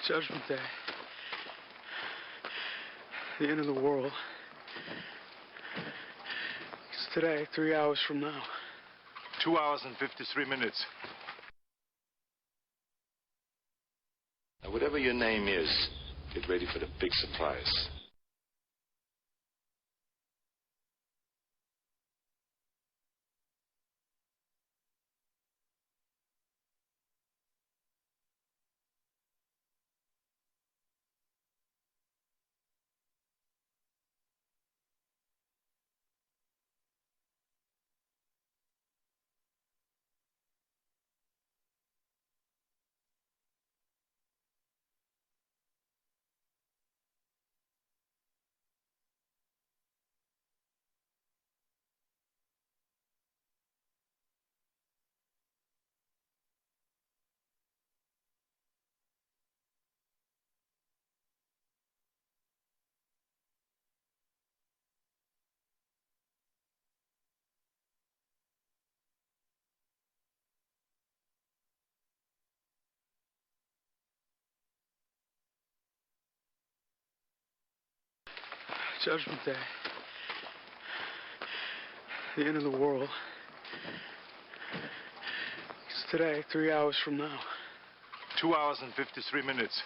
Judgment Day. The end of the world. It's today, 3 hours from now. 2 hours and 53 minutes. Now, whatever your name is, get ready for the big surprise. Judgment Day. The end of the world. It's today, 3 hours from now. 2 hours and 53 minutes.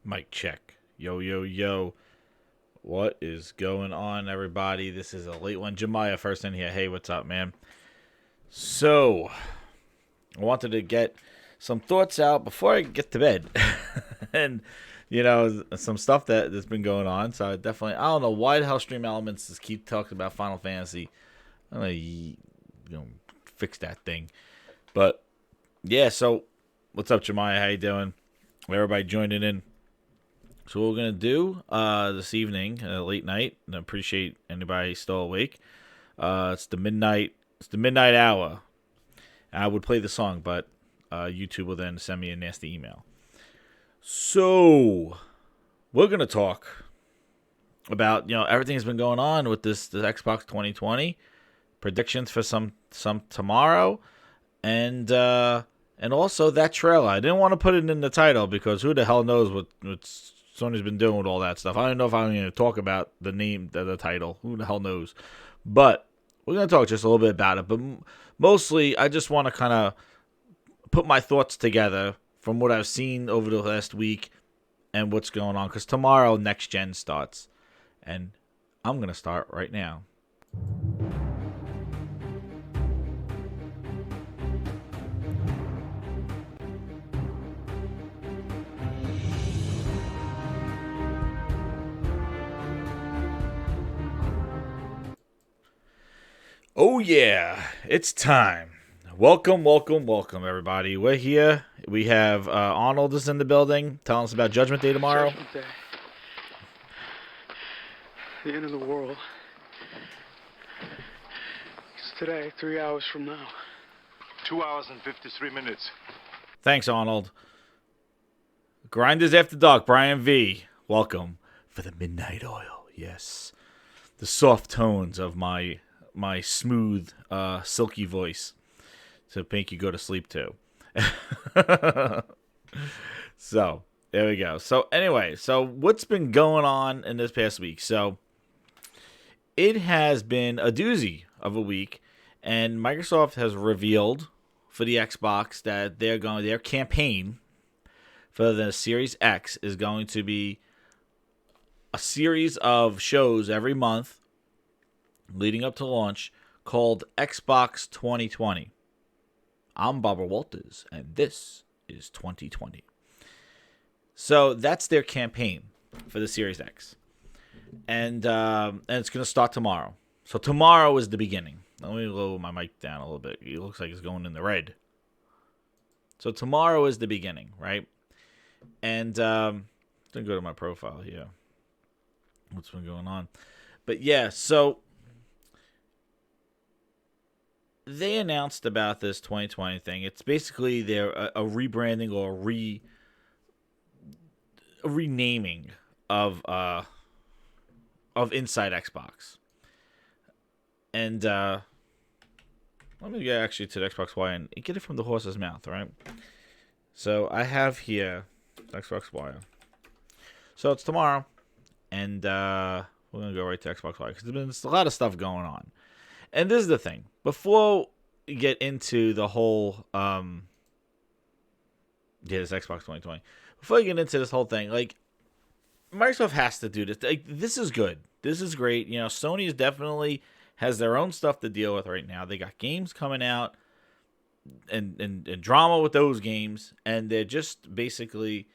Mic check. Yo, yo, yo. What is going on, everybody? This is a late one. Jemiah first in here. Hey, what's up, man? So, I wanted to get some thoughts out before I get to bed. And, some stuff that's been going on. So, I don't know why the hell Stream Elements just keep talking about Final Fantasy. I'm going to, fix that thing. But, yeah, so, what's up, Jemiah? How you doing? Everybody joining in. So what we're going to do this evening, late night, and I appreciate anybody still awake. It's the midnight hour. I would play the song, but YouTube will then send me a nasty email. So we're going to talk about, everything that's been going on with this Xbox 2020, predictions for some tomorrow, and also that trailer. I didn't want to put it in the title because who the hell knows what Sony's been doing with all that stuff. I don't know if I'm going to talk about the name, the title. Who the hell knows? But we're going to talk just a little bit about it. But mostly, I just want to kind of put my thoughts together from what I've seen over the last week and what's going on. Because tomorrow, Next Gen starts. And I'm going to start right now. Oh yeah, it's time. Welcome, everybody. We're here. We have Arnold is in the building, telling us about Judgment Day tomorrow. Judgment Day. The end of the world. It's today, 3 hours from now. 2 hours and 53 minutes. Thanks, Arnold. Grinders After Dark, Brian V. Welcome for the Midnight Oil. Yes, the soft tones of my smooth, silky voice to make you go to sleep too. So, there we go. So, anyway, what's been going on in this past week? So, it has been a doozy of a week, and Microsoft has revealed for the Xbox that their campaign for the Series X is going to be a series of shows every month leading up to launch called Xbox 2020. I'm Barbara Walters, and this is 2020. So that's their campaign for the Series X. And it's going to start tomorrow. So tomorrow is the beginning. Let me lower my mic down a little bit. It looks like it's going in the red. So tomorrow is the beginning, right? And I'm going to go to my profile here. What's been going on? But yeah, so they announced about this 2020 thing. It's basically a rebranding or a renaming of Inside Xbox. And let me get actually to the Xbox Wire and get it from the horse's mouth, right? So I have here Xbox Wire. So it's tomorrow, and we're gonna go right to Xbox Wire because there's a lot of stuff going on. And this is the thing. Before we get into the whole, this Xbox 2020. Before we get into this whole thing, like, Microsoft has to do this. Like, this is good. This is great. You know, Sony is definitely has their own stuff to deal with right now. They got games coming out and drama with those games, and they're just basically,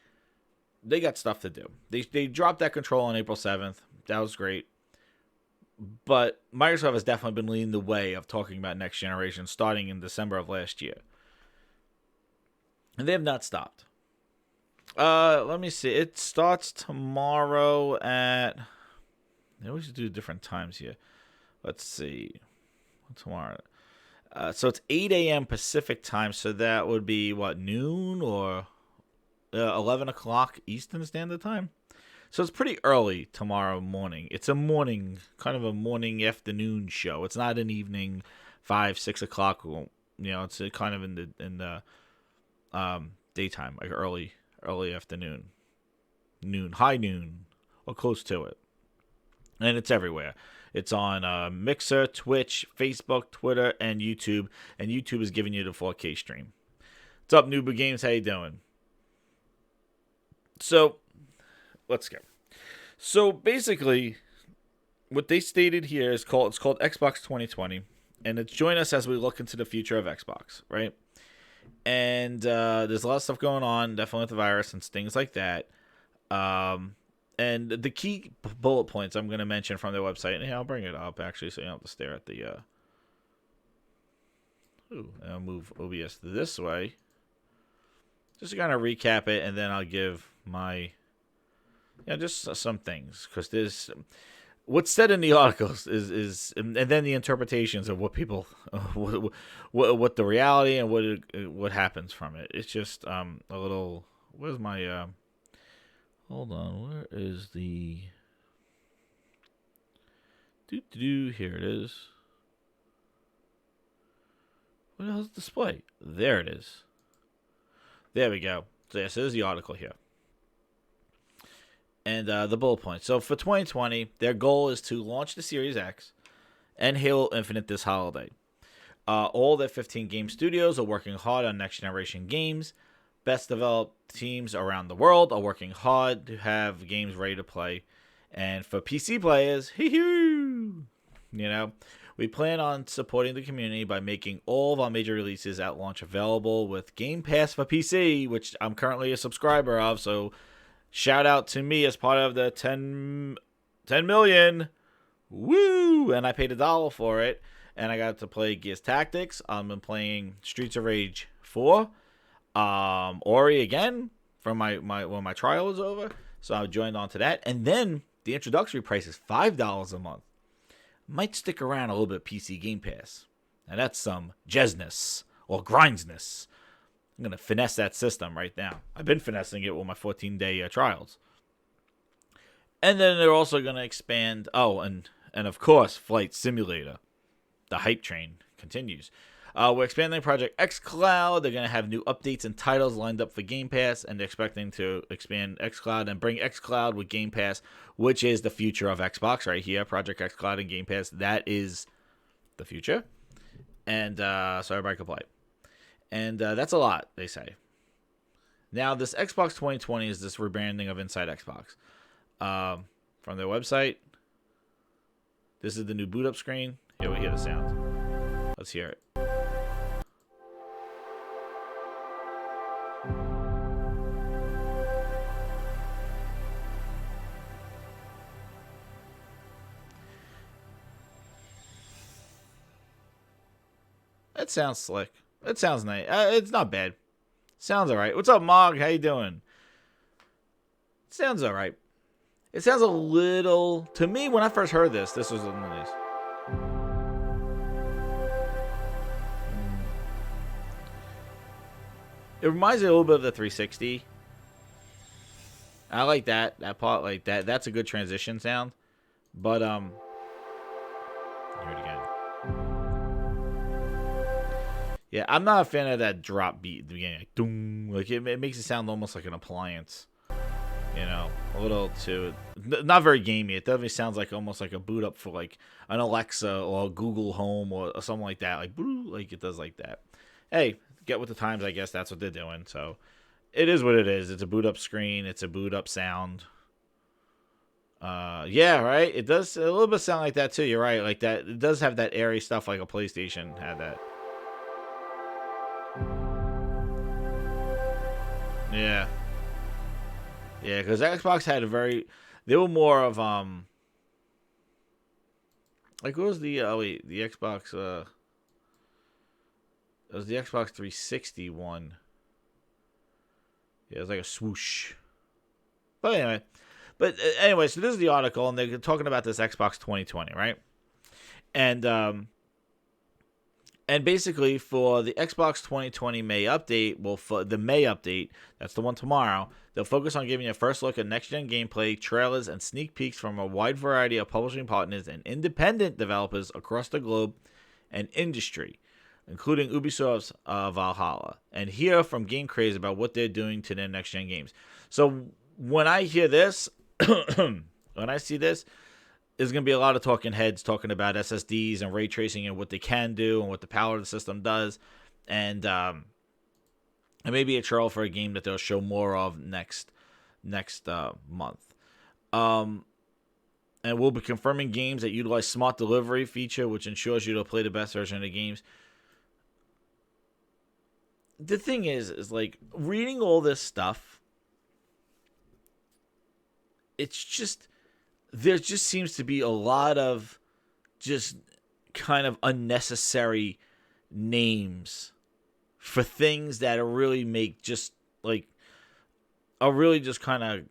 they got stuff to do. They dropped that control on April 7th. That was great. But Microsoft has definitely been leading the way of talking about next generation starting in December of last year. And they have not stopped. Let me see. It starts tomorrow at... They always do different times here. Let's see. Tomorrow. So it's 8 a.m. Pacific time. So that would be, what, noon or 11 o'clock Eastern Standard Time? So it's pretty early tomorrow morning. It's a morning, kind of a morning afternoon show. It's not an evening, 5, 6 o'clock. You know, it's kind of in the daytime, like early afternoon, high noon, or close to it. And it's everywhere. It's on Mixer, Twitch, Facebook, Twitter, and YouTube. And YouTube is giving you the 4K stream. What's up, Nooba Games? How you doing? So, let's go. So, basically, what they stated here is it's called Xbox 2020. And it's join us as we look into the future of Xbox, right? And there's a lot of stuff going on, definitely with the virus and things like that. And the key bullet points I'm going to mention from their website, and I'll bring it up, actually, so you don't have to stare at the... I'll move OBS this way. Just to kind of recap it, and then I'll give my... just some things. Because there's... What's said in the articles is and then the interpretations of what people... what the reality and what happens from it. It's just a little... Where's my... Hold on, where is the... Here it is. What the hell's the display? There it is. There we go. So yes, there's the article here. And the bullet points. So for 2020, their goal is to launch the Series X and Halo Infinite this holiday. All their 15 game studios are working hard on next generation games. Best developed teams around the world are working hard to have games ready to play. And for PC players, we plan on supporting the community by making all of our major releases at launch available with Game Pass for PC, which I'm currently a subscriber of. So shout out to me as part of the 10 million. Woo! And I paid $1 for it. and I got to play Gears Tactics. I've been playing Streets of Rage 4, Ori again from my trial was over, so I joined on to that. And then the introductory price is $5 a month. Might stick around a little bit PC Game Pass. Now that's some jesness or grindsness. I'm gonna finesse that system right now. I've been finessing it with my 14-day trials. And then they're also gonna expand. Oh, and of course, Flight Simulator. The hype train continues. We're expanding Project xCloud. They're going to have new updates and titles lined up for Game Pass, and they're expecting to expand xCloud and bring xCloud with Game Pass, which is the future of Xbox right here. Project xCloud and Game Pass, that is the future. And so everybody can play. And that's a lot, they say. Now, this Xbox 2020 is this rebranding of Inside Xbox. From their website, this is the new boot up screen. Here we hear the sound. Let's hear it. It sounds slick. It sounds nice. It's not bad. Sounds alright. What's up, Mog? How you doing? It sounds alright. It sounds a little... To me, when I first heard this was nice. It reminds me a little bit of the 360. I like that. That part, like that. That's a good transition sound. But hear it again. Yeah, I'm not a fan of that drop beat at the beginning. Like, doom. Like it makes it sound almost like an appliance. You know, a little too. Not very gamey. It definitely sounds like almost like a boot up for like an Alexa or a Google Home or something like that. Like it does like that. Hey. Get with the times, I guess that's what they're doing. So it is what it is. It's a boot up screen. It's a boot up sound. Yeah, right. It does a little bit sound like that too. You're right. Like that. It does have that airy stuff like a PlayStation had that. Yeah. Yeah, because Xbox had a very. They were more of like what was the the Xbox it was the Xbox 360 one. Yeah, it was like a swoosh. But anyway, so this is the article, and they're talking about this Xbox 2020, right? And basically for the Xbox 2020 May update, well, for the May update, that's the one tomorrow, they'll focus on giving you a first look at next-gen gameplay, trailers, and sneak peeks from a wide variety of publishing partners and independent developers across the globe and industry, including Ubisoft's Valhalla, and hear from Game Craze about what they're doing to their next-gen games. So when I hear this, when I see this, there's going to be a lot of talking heads talking about SSDs and ray tracing and what they can do and what the power of the system does, and maybe a trial for a game that they'll show more of next month. And we'll be confirming games that utilize smart delivery feature, which ensures you to play the best version of the games. The thing is like reading all this stuff, it's just, there just seems to be a lot of just kind of unnecessary names for things that are really make just like, are really just kind of,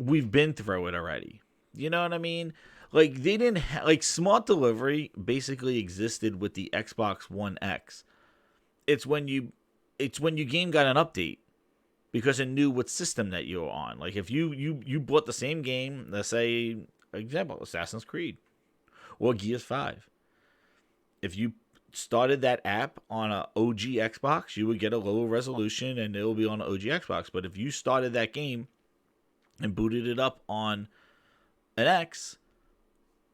we've been through it already. You know what I mean? Like they didn't like smart delivery basically existed with the Xbox One X. It's when your game got an update because it knew what system that you were on. Like if you bought the same game, let's say, example, Assassin's Creed or Gears 5. If you started that app on an OG Xbox, you would get a lower resolution and it will be on an OG Xbox. But if you started that game and booted it up on an X,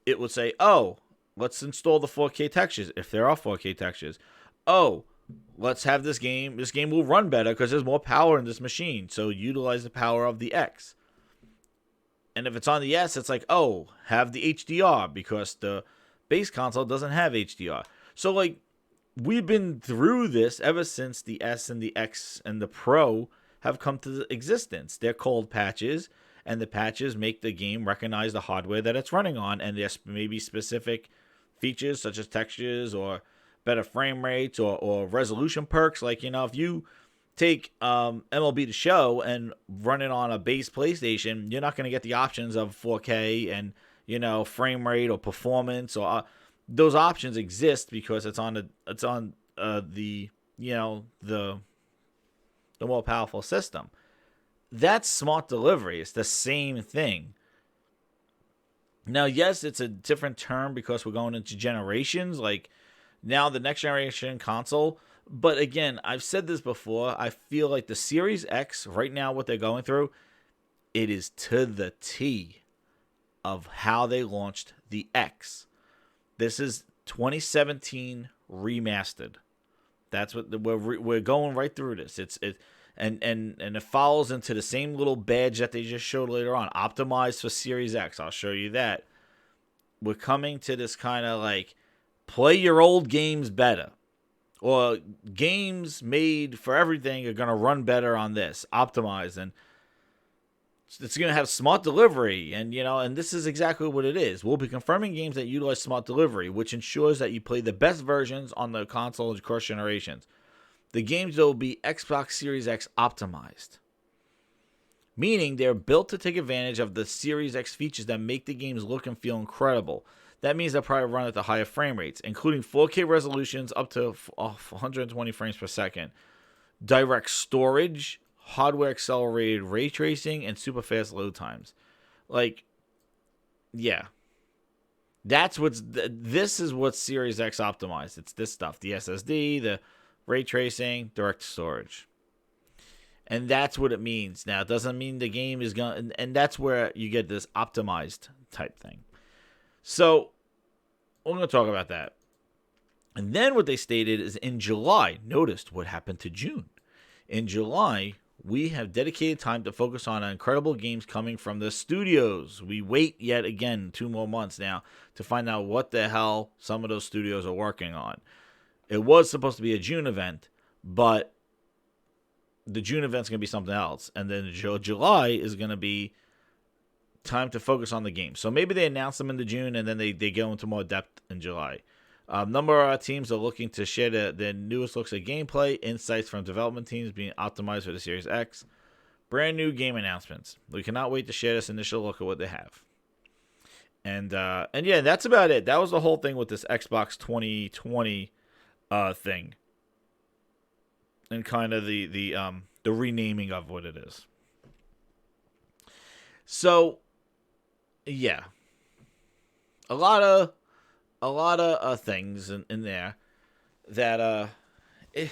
it would say, oh, let's install the 4K textures, if there are 4K textures. Oh, let's have this game. This game will run better because there's more power in this machine. So utilize the power of the X. And if it's on the S, it's like, oh, have the HDR because the base console doesn't have HDR. So, like, we've been through this ever since the S and the X and the Pro have come to existence. They're called patches, and the patches make the game recognize the hardware that it's running on, and there's maybe specific features such as textures or better frame rates or resolution perks. Like, if you take MLB The Show and run it on a base PlayStation, you're not going to get the options of 4K and, frame rate or performance or those options exist because it's on the more powerful system. That's smart delivery. It's the same thing. Now, yes, it's a different term because we're going into generations. Like, now the next generation console. But again, I've said this before. I feel like the Series X, right now, what they're going through, it is to the T of how they launched the X. This is 2017 remastered. That's what we're going right through this. And it follows into the same little badge that they just showed later on, optimized for Series X. I'll show you that. We're coming to this kind of like play your old games better, or games made for everything are gonna run better on this, optimized, and it's gonna have smart delivery, and and this is exactly what it is. We'll be confirming games that utilize smart delivery, which ensures that you play the best versions on the console across generations. The games will be Xbox Series X optimized, meaning they're built to take advantage of the Series X features that make the games look and feel incredible. That means they'll probably run at the higher frame rates, including 4K resolutions up to 120 frames per second, direct storage, hardware accelerated ray tracing, and super fast load times. Like, yeah. This is what's Series X optimized. It's this stuff, the SSD, the ray tracing, direct storage. And that's what it means. Now, it doesn't mean the game is going to, and that's where you get this optimized type thing. So, we're going to talk about that. And then what they stated is in July, noticed what happened to June. In July, we have dedicated time to focus on incredible games coming from the studios. We wait yet again 2 more months now to find out what the hell some of those studios are working on. It was supposed to be a June event, but the June event's going to be something else. And then July is going to be time to focus on the game. So maybe they announce them into June and then they go into more depth in July. Number of our teams are looking to share their newest looks at gameplay, insights from development teams being optimized for the Series X, brand new game announcements. We cannot wait to share this initial look at what they have. And yeah, that's about it. That was the whole thing with this Xbox 2020 thing, and kind of the renaming of what it is. So, yeah, a lot of things in there that I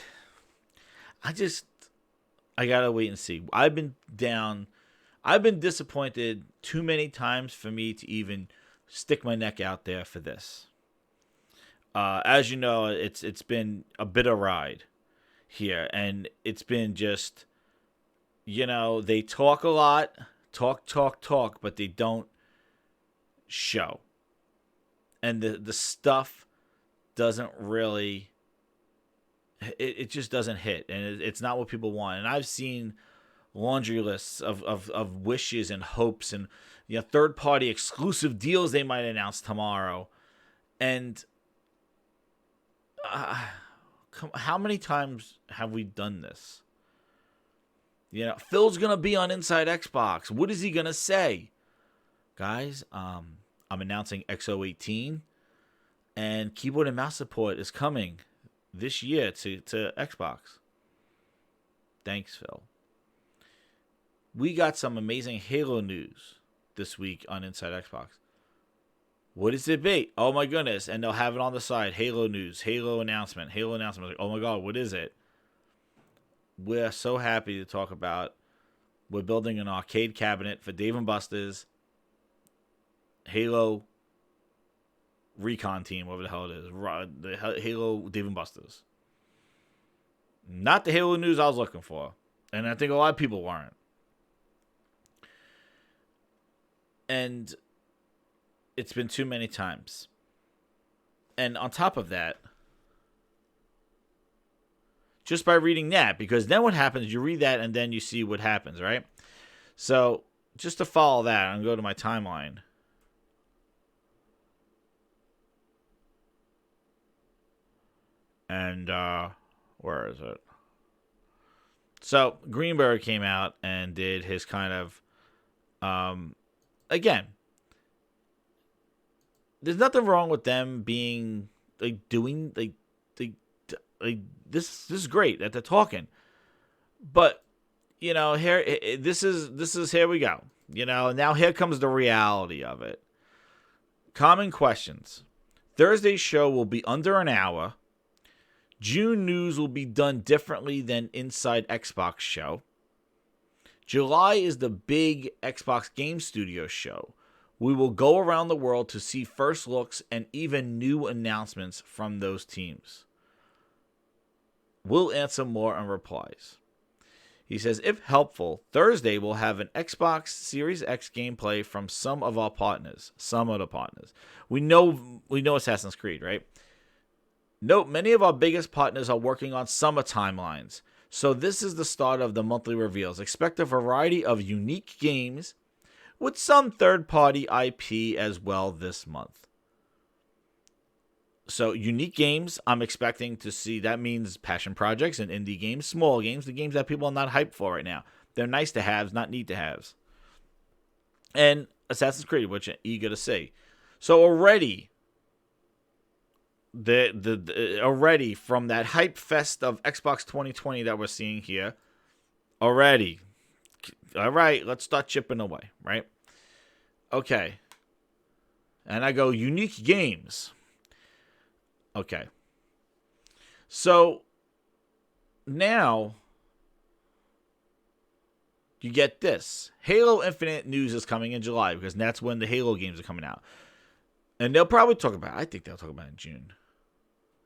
gotta wait and see. I've been disappointed too many times for me to even stick my neck out there for this. As you know, it's been a bitter ride here, and it's been just, they talk a lot, talk, but they don't show. And the stuff doesn't really, it just doesn't hit, and it's not what people want. And I've seen laundry lists of wishes and hopes and third-party exclusive deals they might announce tomorrow. And how many times have we done this? Phil's going to be on Inside Xbox. What is he going to say? Guys, I'm announcing X018, and keyboard and mouse support is coming this year to Xbox. Thanks, Phil. We got some amazing Halo news this week on Inside Xbox. What is it be? Oh my goodness. And they'll have it on the side. Halo news, Halo announcement. Like, oh my God, what is it? We're so happy to talk about. We're building an arcade cabinet for Dave & Buster's Halo Recon team, whatever the hell it is. The Halo Dave & Buster's. Not the Halo news I was looking for. And I think a lot of people weren't. And it's been too many times. And on top of that, just by reading that, because then what happens, you read that and then you see what happens, right? So just to follow that, I'm going to go to my timeline. And where is it? So Greenberg came out and did his kind of again. There's nothing wrong with them being like doing like this is great that they're talking, but you know here this is here we go. You know, now here comes the reality of it. Common questions. Thursday's show will be under an hour. June news will be done differently than Inside Xbox show. July is the big Xbox Game Studios show. We will go around the world to see first looks and even new announcements from those teams. We'll answer more on replies. He says, if helpful, Thursday we'll have an Xbox Series X gameplay from some of our partners. Some of the partners. We know Assassin's Creed, right? Note, many of our biggest partners are working on summer timelines. So this is the start of the monthly reveals. Expect a variety of unique games with some third-party IP as well this month. So unique games, I'm expecting to see. That means passion projects and indie games, small games, the games that people are not hyped for right now. They're nice to haves, not need to haves. And Assassin's Creed, which I'm eager to see. So already, already from that hype fest of Xbox 2020 that we're seeing here, already, all right, let's start chipping away, right? Okay. And I go, unique games. Okay. So now you get this. Halo Infinite news is coming in July because that's when the Halo games are coming out. And they'll probably talk about it. I think they'll talk about it in June.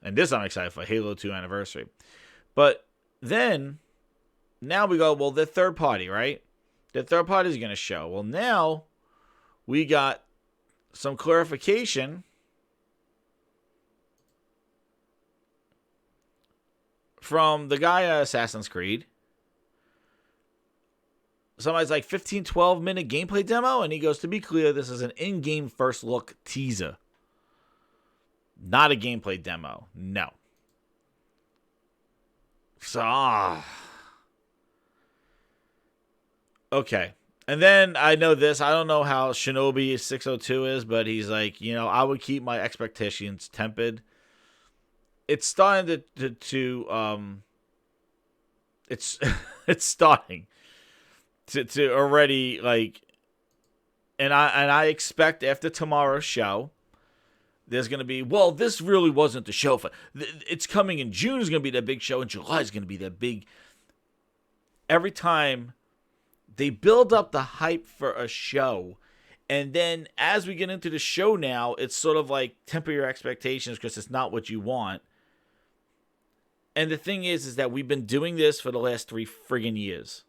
And this I'm excited for, Halo 2 anniversary. But then, now we go, well, they're third party, right? The third party is going to show. Well, now we got some clarification from the guy at Assassin's Creed. Somebody's like 15, 12 minute gameplay demo. And he goes, to be clear, this is an in-game first look teaser. Not a gameplay demo. No. So, okay. And then I know this. I don't know how Shinobi 602 is, but he's like, you know, I would keep my expectations tempered. It's starting to it's it's starting to already like, and I expect after tomorrow's show, there's going to be, well, this really wasn't the show. It's coming in June is going to be that big show, and July is going to be that big. Every time they build up the hype for a show, and then as we get into the show now, it's sort of like temper your expectations because it's not what you want. And the thing is that we've been doing this for the last 3 friggin' years.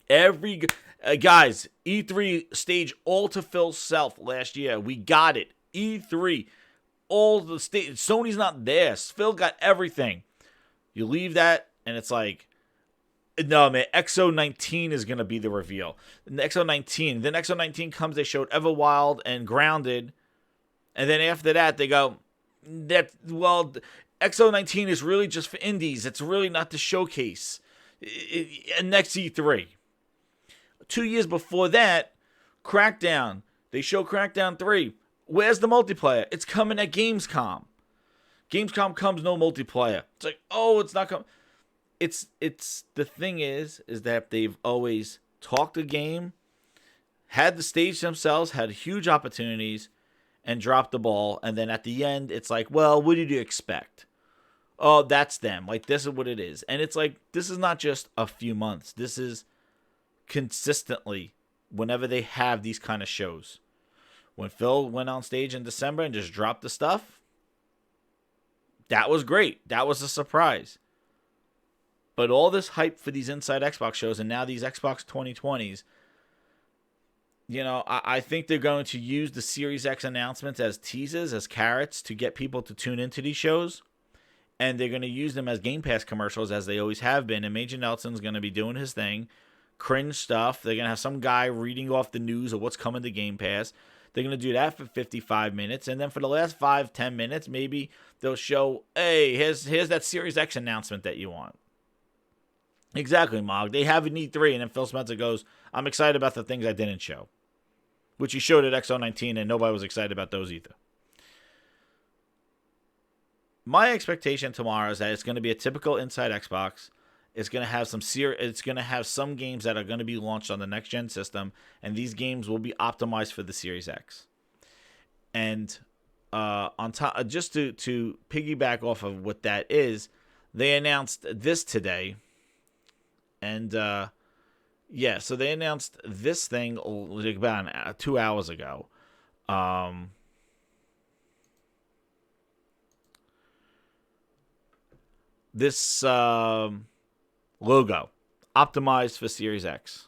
Guys, E3 stage all to Phil's self last year. We got it. E3, all the stage. Sony's not there. Phil got everything. You leave that, and it's like, no, man, XO19 is going to be the reveal. The XO19. Then XO19 comes, they showed Everwild and Grounded. And then after that, they go, XO19 is really just for indies. It's really not the showcase. And next E3. 2 years before that, Crackdown. They show Crackdown 3. Where's the multiplayer? It's coming at Gamescom. Gamescom comes, no multiplayer. It's like, oh, it's not coming. It's the thing is that they've always talked a game, had the stage themselves, had huge opportunities, and dropped the ball. And then at the end, it's like, well, what did you expect? Oh, that's them. Like, this is what it is. And it's like, this is not just a few months. This is consistently whenever they have these kind of shows. When Phil went on stage in December and just dropped the stuff, that was great. That was a surprise. But all this hype for these Inside Xbox shows and now these Xbox 2020s, you know, I think they're going to use the Series X announcements as teasers, as carrots to get people to tune into these shows. And they're going to use them as Game Pass commercials as they always have been. And Major Nelson's going to be doing his thing. Cringe stuff. They're going to have some guy reading off the news of what's coming to Game Pass. They're going to do that for 55 minutes. And then for the last 5-10 minutes, maybe they'll show, hey, here's that Series X announcement that you want. Exactly, Mog. They have an E3, and then Phil Spencer goes, I'm excited about the things I didn't show. Which he showed at XO19, and nobody was excited about those either. My expectation tomorrow is that it's going to be a typical Inside Xbox. It's going to have some games that are going to be launched on the next gen system, and these games will be optimized for the Series X. And on top, just to piggyback off of what that is, they announced this today. And so they announced this thing about 2 hours ago. This logo, optimized for Series X.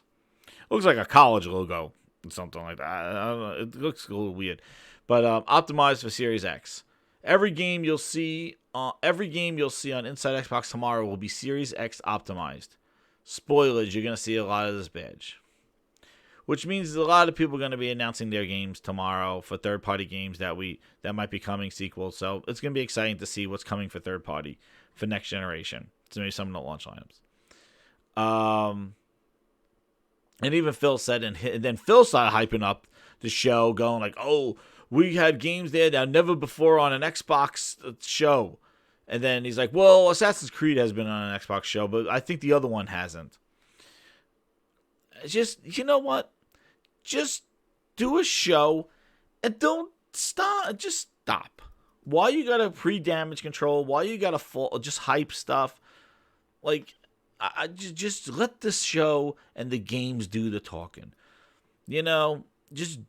Looks like a college logo, something like that. I don't know. It looks a little weird, but optimized for Series X. Every game you'll see on Inside Xbox tomorrow will be Series X optimized. Spoilers, you're going to see a lot of this badge. Which means a lot of people are going to be announcing their games tomorrow for third-party games that might be coming sequels. So it's going to be exciting to see what's coming for third-party for next generation. So maybe some of the launch lineups. And even Phil said, and then Phil started hyping up the show, going like, oh, we had games there that never before on an Xbox show. And then he's like, well, Assassin's Creed has been on an Xbox show, but I think the other one hasn't. Just, you know what? Just do a show and don't stop. Just stop. Why you gotta pre-damage control? Why you gotta just hype stuff? Like, I just let the show and the games do the talking. You know, just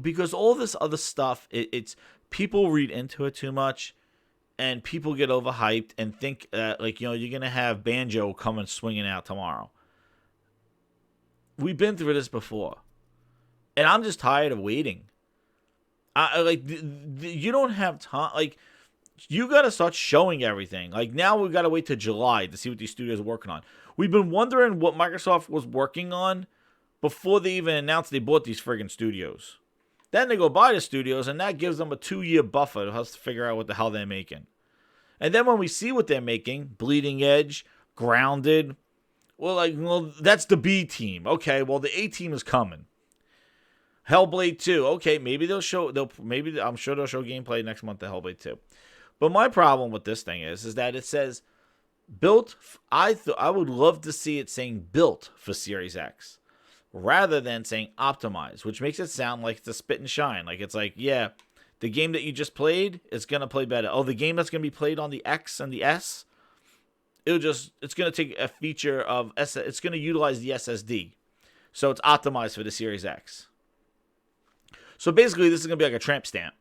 because all this other stuff, it's people read into it too much. And people get overhyped and think, you're going to have Banjo coming swinging out tomorrow. We've been through this before. And I'm just tired of waiting. You don't have time. Like, you got to start showing everything. Like, now we've got to wait till July to see what these studios are working on. We've been wondering what Microsoft was working on before they even announced they bought these friggin' studios. Then they go buy the studios, and that gives them a 2-year buffer to figure out what the hell they're making. And then when we see what they're making, Bleeding Edge, Grounded, well, that's the B team. Okay, well, the A team is coming. Hellblade 2. Okay, maybe I'm sure they'll show gameplay next month of Hellblade 2. But my problem with this thing is that it says built. I would love to see it saying built for Series X, rather than saying optimized, which makes it sound like it's a spit and shine. Like, it's like, yeah, the game that you just played is going to play better. Oh, the game that's going to be played on the X and the S, it's going to take a feature of it's going to utilize the SSD. So it's optimized for the Series X. So basically, this is going to be like a tramp stamp.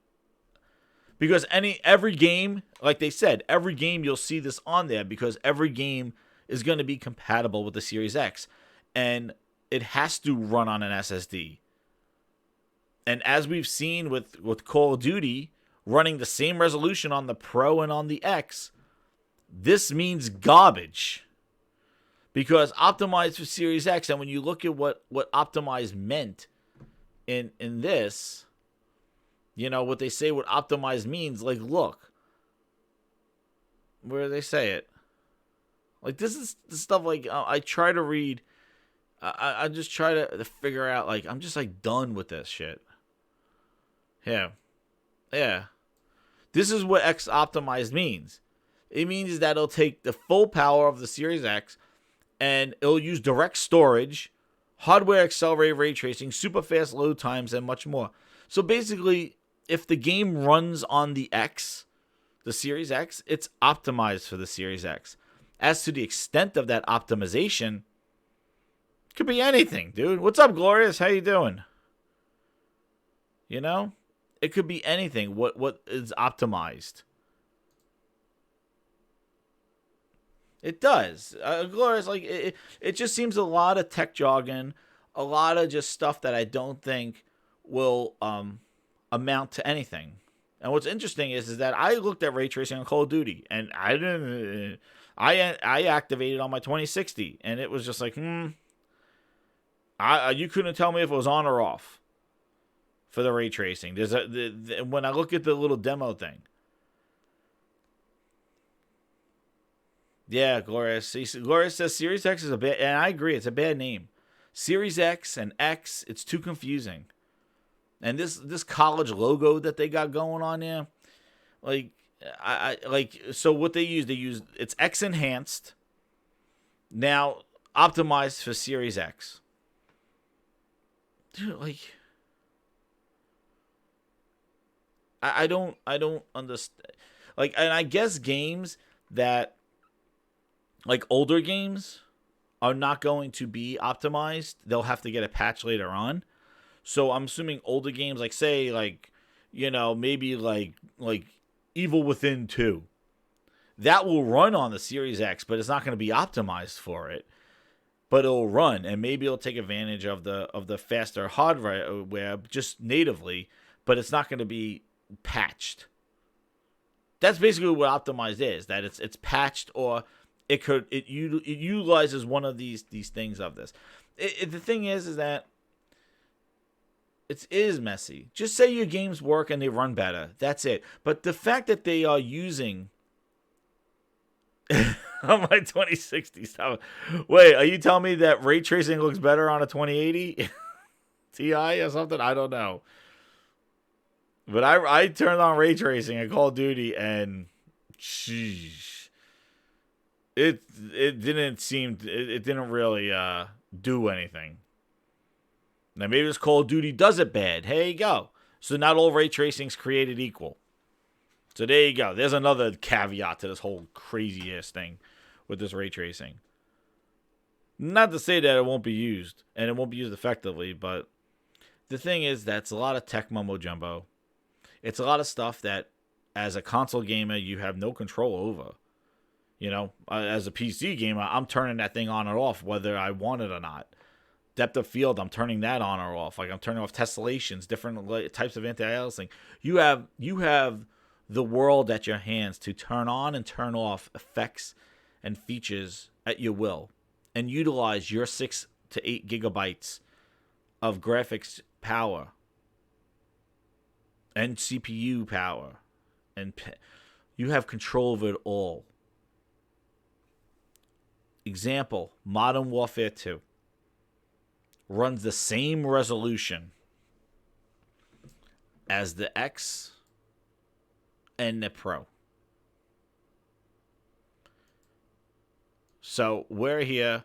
Because every game, like they said, every game you'll see this on there, because every game is going to be compatible with the Series X. And it has to run on an SSD. And as we've seen with Call of Duty running the same resolution on the Pro and on the X, this means garbage. Because optimized for Series X, and when you look at what optimized meant in this, you know, what they say what optimized means, like, look. Where do they say it? Like, this is the stuff, like, I try to read. I just try to figure out, like, I'm just, like, done with this shit. Yeah. This is what X optimized means. It means that it'll take the full power of the Series X, and it'll use direct storage, hardware accelerated ray tracing, super fast load times, and much more. So basically, if the game runs on the X, the Series X, it's optimized for the Series X. As to the extent of that optimization, could be anything, dude. What's up, Glorious? How you doing? You know? It could be anything. What is optimized? It does. Glorious, like, it just seems a lot of tech jargon, a lot of just stuff that I don't think will amount to anything. And what's interesting is that I looked at ray tracing on Call of Duty, and I activated on my 2060, and it was just like, you couldn't tell me if it was on or off for the ray tracing. There's when I look at the little demo thing. Yeah, Gloria says Series X is a bad, and I agree, it's a bad name. Series X and X, it's too confusing. And this college logo that they got going on there, like so what they use it's X enhanced, now optimized for Series X. Dude, like I don't understand. Like, and I guess games that, like older games, are not going to be optimized. They'll have to get a patch later on. So I'm assuming older games, like say, like, you know, maybe like Evil Within 2, that will run on the Series X, but it's not going to be optimized for it. But it'll run, and maybe it'll take advantage of the faster hardware just natively, but it's not going to be patched. That's basically what optimized is. That it's patched, or it utilizes one of these things of this. The thing is that it is messy. Just say your games work and they run better. That's it. But the fact that they are using on my 2060 stuff. Wait, are you telling me that ray tracing looks better on a 2080 Ti or something? I don't know. But I turned on ray tracing at Call of Duty, and sheesh, it didn't really do anything. Now maybe this Call of Duty does it bad. Here you go. So not all ray tracing's created equal. So there you go. There's another caveat to this whole crazy ass thing with this ray tracing. Not to say that it won't be used, and it won't be used effectively, but the thing is that's a lot of tech mumbo jumbo. It's a lot of stuff that, as a console gamer, you have no control over. You know, as a PC gamer, I'm turning that thing on or off whether I want it or not. Depth of field, I'm turning that on or off. Like, I'm turning off tessellations, different types of anti-aliasing. You have the world at your hands to turn on and turn off effects and features at your will, and utilize your 6 to 8 gigabytes of graphics power and CPU power, and you have control of it all. Example, Modern Warfare 2 runs the same resolution as the X and the Pro. So we're here.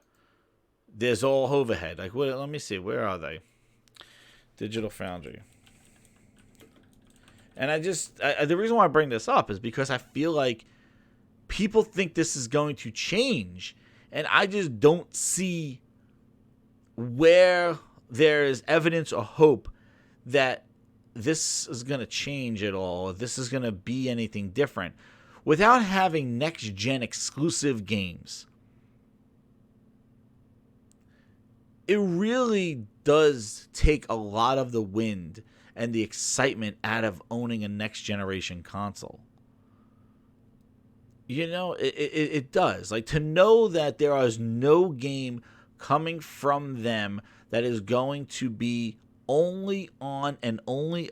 There's all overhead. Like, what? Let me see. Where are they? Digital Foundry. And the reason why I bring this up is because I feel like people think this is going to change, and I just don't see where there is evidence or hope that this is going to change at all, or this is going to be anything different, without having next-gen exclusive games. It really does take a lot of the wind and the excitement out of owning a next-generation console. You know, it does. Like, to know that there is no game coming from them that is going to be only on and only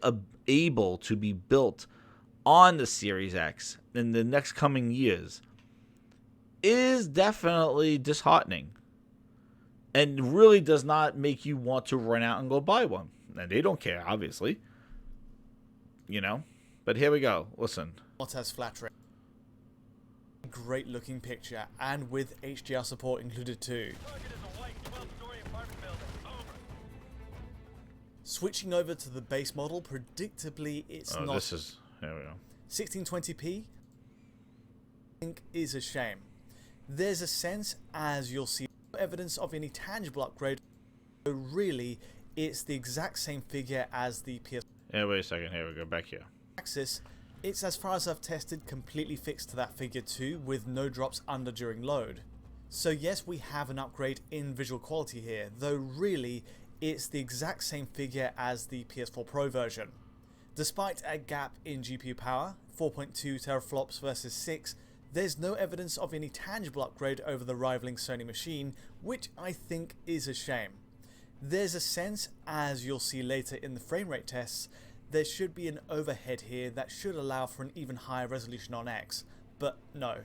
able to be built on the Series X in the next coming years is definitely disheartening, and really does not make you want to run out and go buy one. And they don't care, obviously. You know? But here we go. Listen. Not as flat rate. Great looking picture, and with HDR support included too. Switching over to the base model, predictably it's not. This is. Here we go. 1620p. I think is a shame. There's a sense, as you'll see, evidence of any tangible upgrade. So really, it's the exact same figure as the PS. Yeah, wait a second. Here we go. Back here. Axis. It's, as far as I've tested, completely fixed to that figure too, with no drops under during load. So yes, we have an upgrade in visual quality here, though really it's the exact same figure as the PS4 Pro version. Despite a gap in GPU power, 4.2 teraflops versus 6, there's no evidence of any tangible upgrade over the rivaling Sony machine, which I think is a shame. There's a sense, as you'll see later in the frame rate tests, there should be an overhead here that should allow for an even higher resolution on X, but no.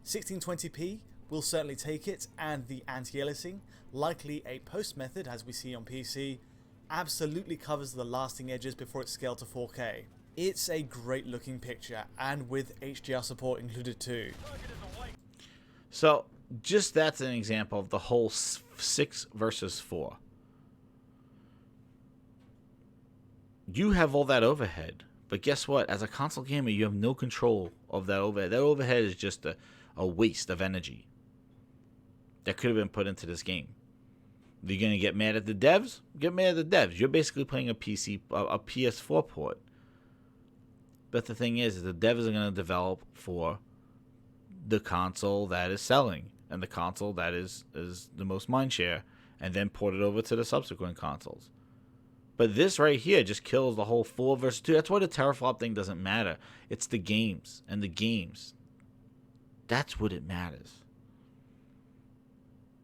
1620p will certainly take it, and the anti-aliasing, likely a post method as we see on PC, absolutely covers the lasting edges before it's scaled to 4K. It's a great looking picture, and with HDR support included too. So, just that's an example of the whole 6 versus 4. You have all that overhead, but guess what? As a console gamer, you have no control of that overhead. That overhead is just a waste of energy that could have been put into this game. You're going to get mad at the devs? Get mad at the devs. You're basically playing a PS4 port. But the thing is the devs are going to develop for the console that is selling and the console that is the most mindshare, and then port it over to the subsequent consoles. But this right here just kills the whole 4 versus 2. That's why the teraflop thing doesn't matter. It's the games, and the games. That's what it matters.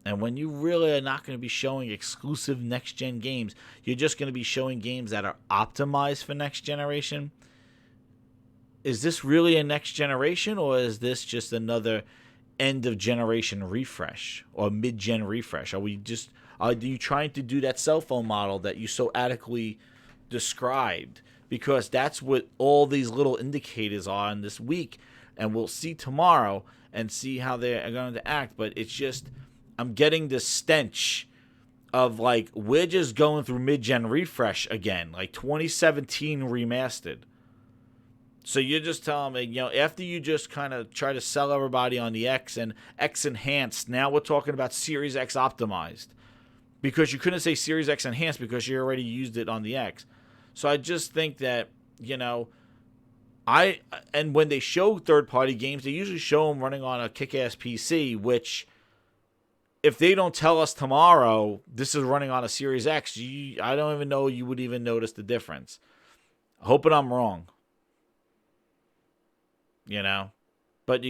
And when you really are not going to be showing exclusive next-gen games, you're just going to be showing games that are optimized for next generation. Is this really a next generation, or is this just another end-of-generation refresh or mid-gen refresh? Are you trying to do that cell phone model that you so adequately described? Because that's what all these little indicators are in this week, and we'll see tomorrow and see how they're going to act. But it's just, I'm getting this stench of like, we're just going through mid-gen refresh again, like 2017 remastered. So you're just telling me, after you just kind of try to sell everybody on the X and X enhanced, now we're talking about Series X optimized. Because you couldn't say Series X enhanced because you already used it on the X. So I just think that, and when they show third-party games, they usually show them running on a kick-ass PC, which, if they don't tell us tomorrow this is running on a Series X, I don't even know you would even notice the difference. Hoping I'm wrong. But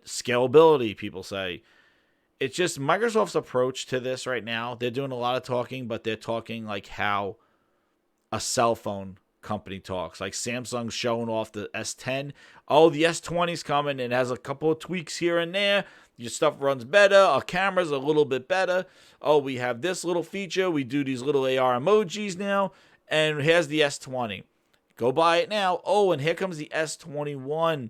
scalability, people say. It's just Microsoft's approach to this right now. They're doing a lot of talking, but they're talking like how a cell phone company talks. Like Samsung's showing off the S10. Oh, the S20's coming. It has a couple of tweaks here and there. Your stuff runs better. Our camera's a little bit better. Oh, we have this little feature. We do these little AR emojis now. And here's the S20. Go buy it now. Oh, and here comes the S21.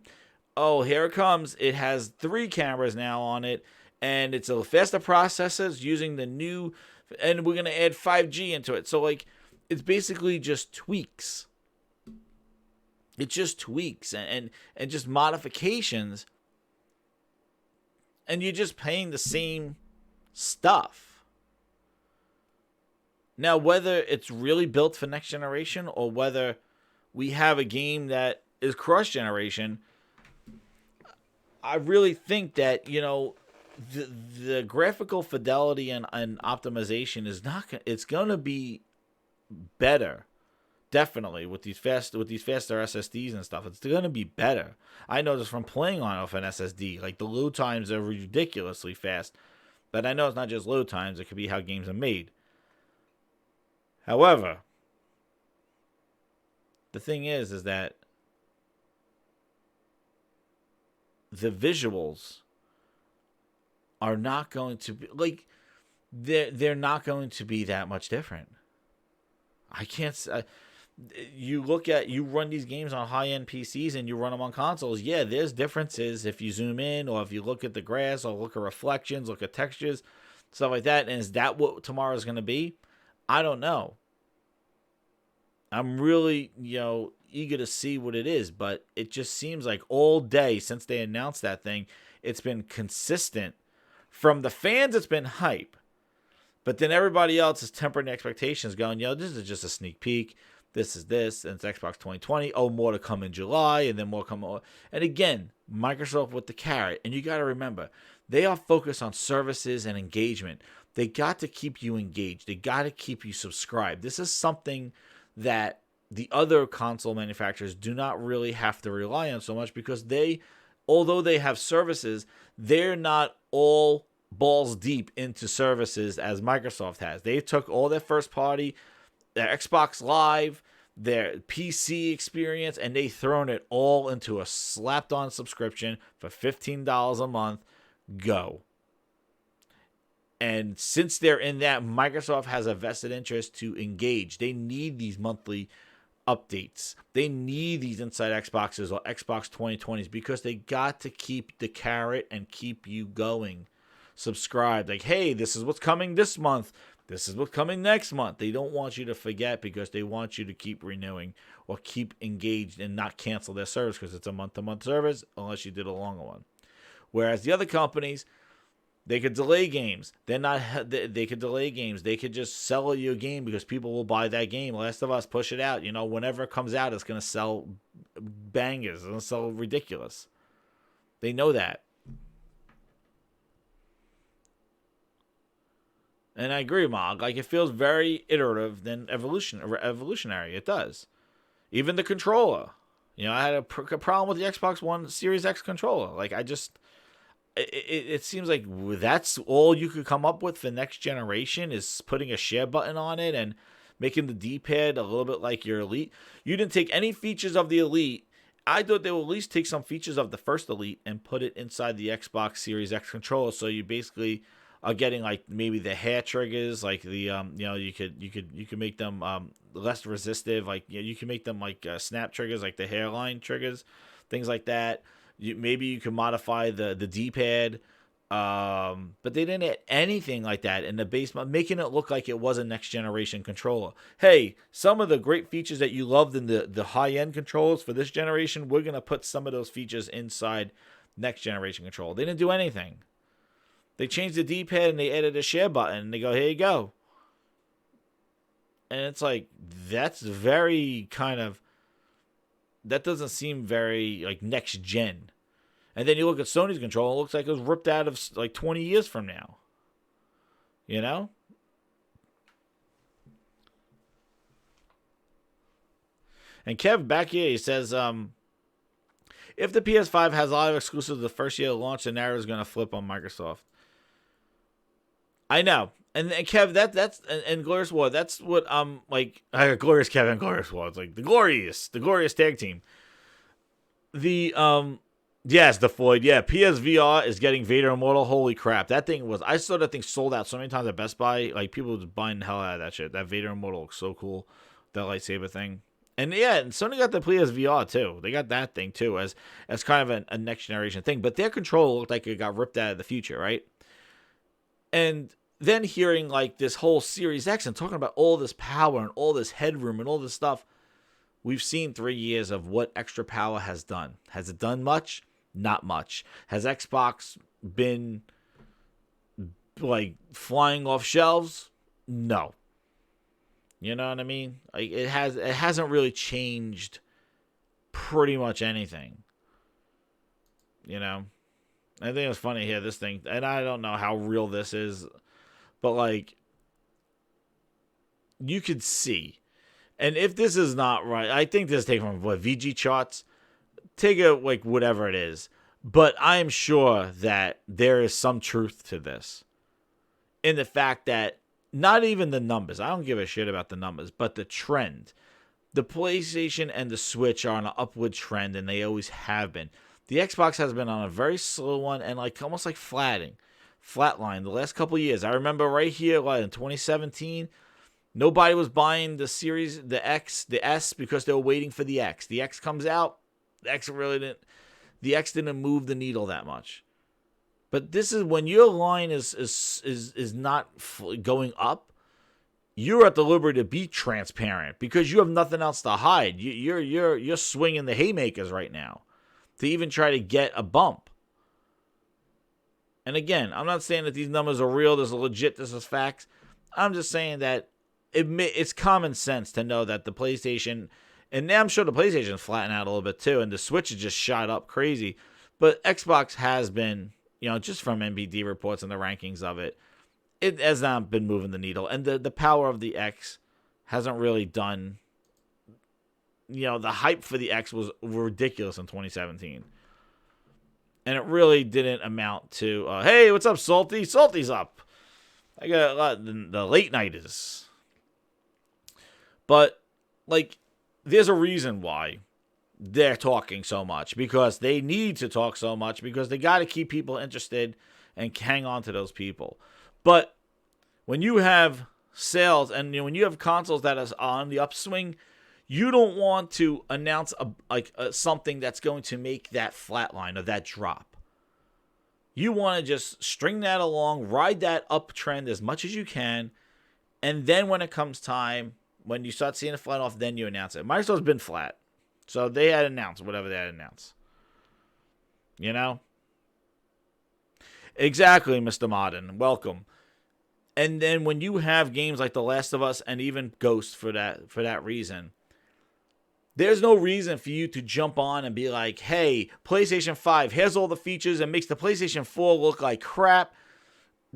Oh, here it comes. It has 3 cameras now on it. And it's a faster processor using the new, and we're going to add 5G into it. So, it's basically just tweaks. It's just tweaks and just modifications. And you're just paying the same stuff. Now, whether it's really built for next generation or whether we have a game that is cross-generation, I really think that, the graphical fidelity and optimization is it's going to be better, definitely, with these faster SSDs and stuff. It's going to be better. I know this from playing off an SSD. Like, the load times are ridiculously fast, but I know it's not just load times. It could be how games are made. However, the thing is that the visuals are not going to be they're not going to be that much different. I can't. You run these games on high-end PCs and you run them on consoles. Yeah, there's differences if you zoom in or if you look at the grass or look at reflections, look at textures, stuff like that. And is that what tomorrow is going to be? I don't know. I'm really, eager to see what it is, but it just seems like all day since they announced that thing, it's been consistent. From the fans, it's been hype. But then everybody else is tempering expectations, going, this is just a sneak peek. This is this, and it's Xbox 2020. Oh, more to come in July, and then more come on. And again, Microsoft with the carrot. And you got to remember, they are focused on services and engagement. They got to keep you engaged. They got to keep you subscribed. This is something that the other console manufacturers do not really have to rely on so much because although they have services, they're not all balls deep into services as Microsoft has. They took all their first party, their Xbox Live, their PC experience, and they thrown it all into a slapped on subscription for $15 a month. Go. And since they're in that, Microsoft has a vested interest to engage. They need these monthly updates. They need these Inside Xboxes or Xbox 2020s because they got to keep the carrot and keep you going. Subscribe. Like, hey, this is what's coming this month. This is what's coming next month. They don't want you to forget because they want you to keep renewing or keep engaged and not cancel their service because it's a month-to-month service unless you did a longer one. Whereas the other companies, they could delay games. They could delay games. They could just sell you a game because people will buy that game. Last of Us, push it out. Whenever it comes out, it's going to sell bangers. It's going to sell ridiculous. They know that. And I agree, Mog. Like, it feels very iterative than evolutionary. It does. Even the controller. I had a problem with the Xbox One Series X controller. Like, it seems like that's all you could come up with for next generation is putting a share button on it and making the D-pad a little bit like your Elite. You didn't take any features of the Elite. I thought they would at least take some features of the first Elite and put it inside the Xbox Series X controller, so you basically are getting like maybe the hair triggers, like the you could make them less resistive, like you can make them like snap triggers, like the hairline triggers, things like that. Maybe you can modify the D-pad, but they didn't add anything like that in the base, making it look like it was a next generation controller. Hey, some of the great features that you loved in the high-end controllers for this generation, we're going to put some of those features inside next generation controller. They didn't do anything. They changed the D-pad and they added a share button and they go, here you go. And it's like, that's very kind of, that doesn't seem very like next gen. And then you look at Sony's controller, it looks like it was ripped out of like 20 years from now. And Kev back here, he says, if the PS5 has a lot of exclusives the first year of launch, the narrow is going to flip on Microsoft. I know. And Kev, that's and Glorious War, that's what like I got Glorious Kev and Glorious War. It's like the glorious tag team. Yes, the Floyd. Yeah, PSVR is getting Vader Immortal. Holy crap. That thing I saw that thing sold out so many times at Best Buy. Like, people were buying the hell out of that shit. That Vader Immortal looks so cool. That lightsaber thing. And yeah, and Sony got the PSVR too. They got that thing too as kind of a next generation thing. But their controller looked like it got ripped out of the future, right? And then hearing like this whole Series X and talking about all this power and all this headroom and all this stuff, we've seen 3 years of what extra power has done. Has it done much? Not much. Has Xbox been like flying off shelves? No. You know what I mean? Like, it hasn't really changed pretty much anything. I think it's funny here, this thing, and I don't know how real this is, but like, you could see, and if this is not right, I think this is taken from VG charts. Take it like whatever it is, but I am sure that there is some truth to this, in the fact that not even the numbers, I don't give a shit about the numbers, but the trend. The PlayStation and the Switch are on an upward trend, and they always have been. The Xbox has been on a very slow one and like almost like flatline the last couple of years. I remember right here, in 2017, nobody was buying the Series, the X, the S, because they were waiting for the X. The X comes out, the X didn't move the needle that much. But this is when your line is not going up, you're at the liberty to be transparent because you have nothing else to hide. You're swinging the haymakers right now to even try to get a bump. And again, I'm not saying that these numbers are real. This is facts. I'm just saying that it's common sense to know that the PlayStation, and I'm sure the PlayStation's flattened out a little bit too, and the Switch has just shot up crazy. But Xbox has been, just from NPD reports and the rankings of it, it has not been moving the needle. And the power of the X hasn't really done, the hype for the X was ridiculous in 2017. And it really didn't amount to, hey, what's up, Salty? Salty's up. I got a lot the late nighters. But, like, there's a reason why they're talking so much. Because they need to talk so much. Because they got to keep people interested and hang on to those people. But when you have sales and when you have consoles that is on the upswing, you don't want to announce something that's going to make that flatline or that drop. You want to just string that along, ride that uptrend as much as you can, and then when it comes time, when you start seeing it flat off, then you announce it. Microsoft's been flat, so they had announced whatever they had announced. You know? Exactly, Mr. Modern. Welcome. And then when you have games like The Last of Us and even Ghost for that reason, there's no reason for you to jump on and be like, hey, PlayStation 5, here's all the features and makes the PlayStation 4 look like crap.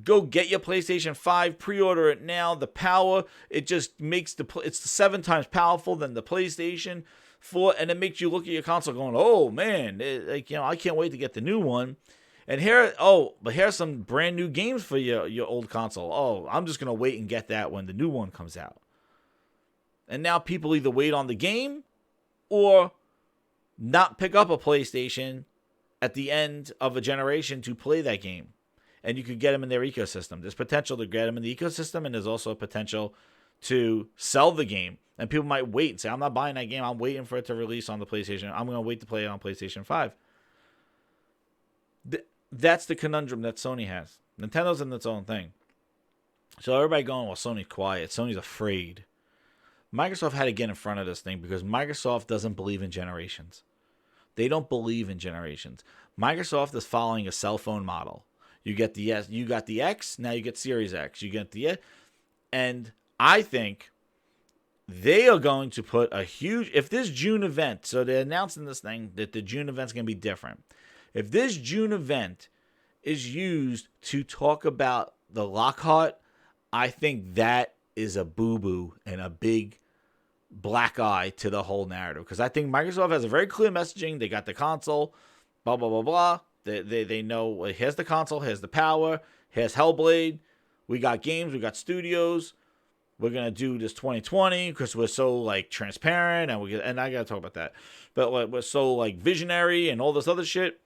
Go get your PlayStation 5, pre-order it now. The power, it just makes it's 7 times powerful than the PlayStation 4, and it makes you look at your console going, oh man, I can't wait to get the new one. And but here's some brand new games for your old console. Oh, I'm just gonna wait and get that when the new one comes out. And now people either wait on the game or not pick up a PlayStation at the end of a generation to play that game. And you could get them in their ecosystem. There's potential to get them in the ecosystem, and there's also a potential to sell the game. And people might wait and say, I'm not buying that game. I'm waiting for it to release on the PlayStation. I'm going to wait to play it on PlayStation 5. That's the conundrum that Sony has. Nintendo's in its own thing. So everybody going, well, Sony's quiet. Sony's afraid. Microsoft had to get in front of this thing because Microsoft doesn't believe in generations. They don't believe in generations. Microsoft is following a cell phone model. You got the X, now you get Series X. You get and I think they are going to put a huge, if this June event, so they're announcing this thing that the June event's going to be different. If this June event is used to talk about the Lockhart, I think that is a boo-boo and a big black eye to the whole narrative. Because I think Microsoft has a very clear messaging. They got the console, blah, blah, blah, blah. They know, here's the console, here's the power, here's Hellblade. We got games, we got studios. We're going to do this 2020 because we're so, like, transparent. And I got to talk about that. But we're so, like, visionary and all this other shit.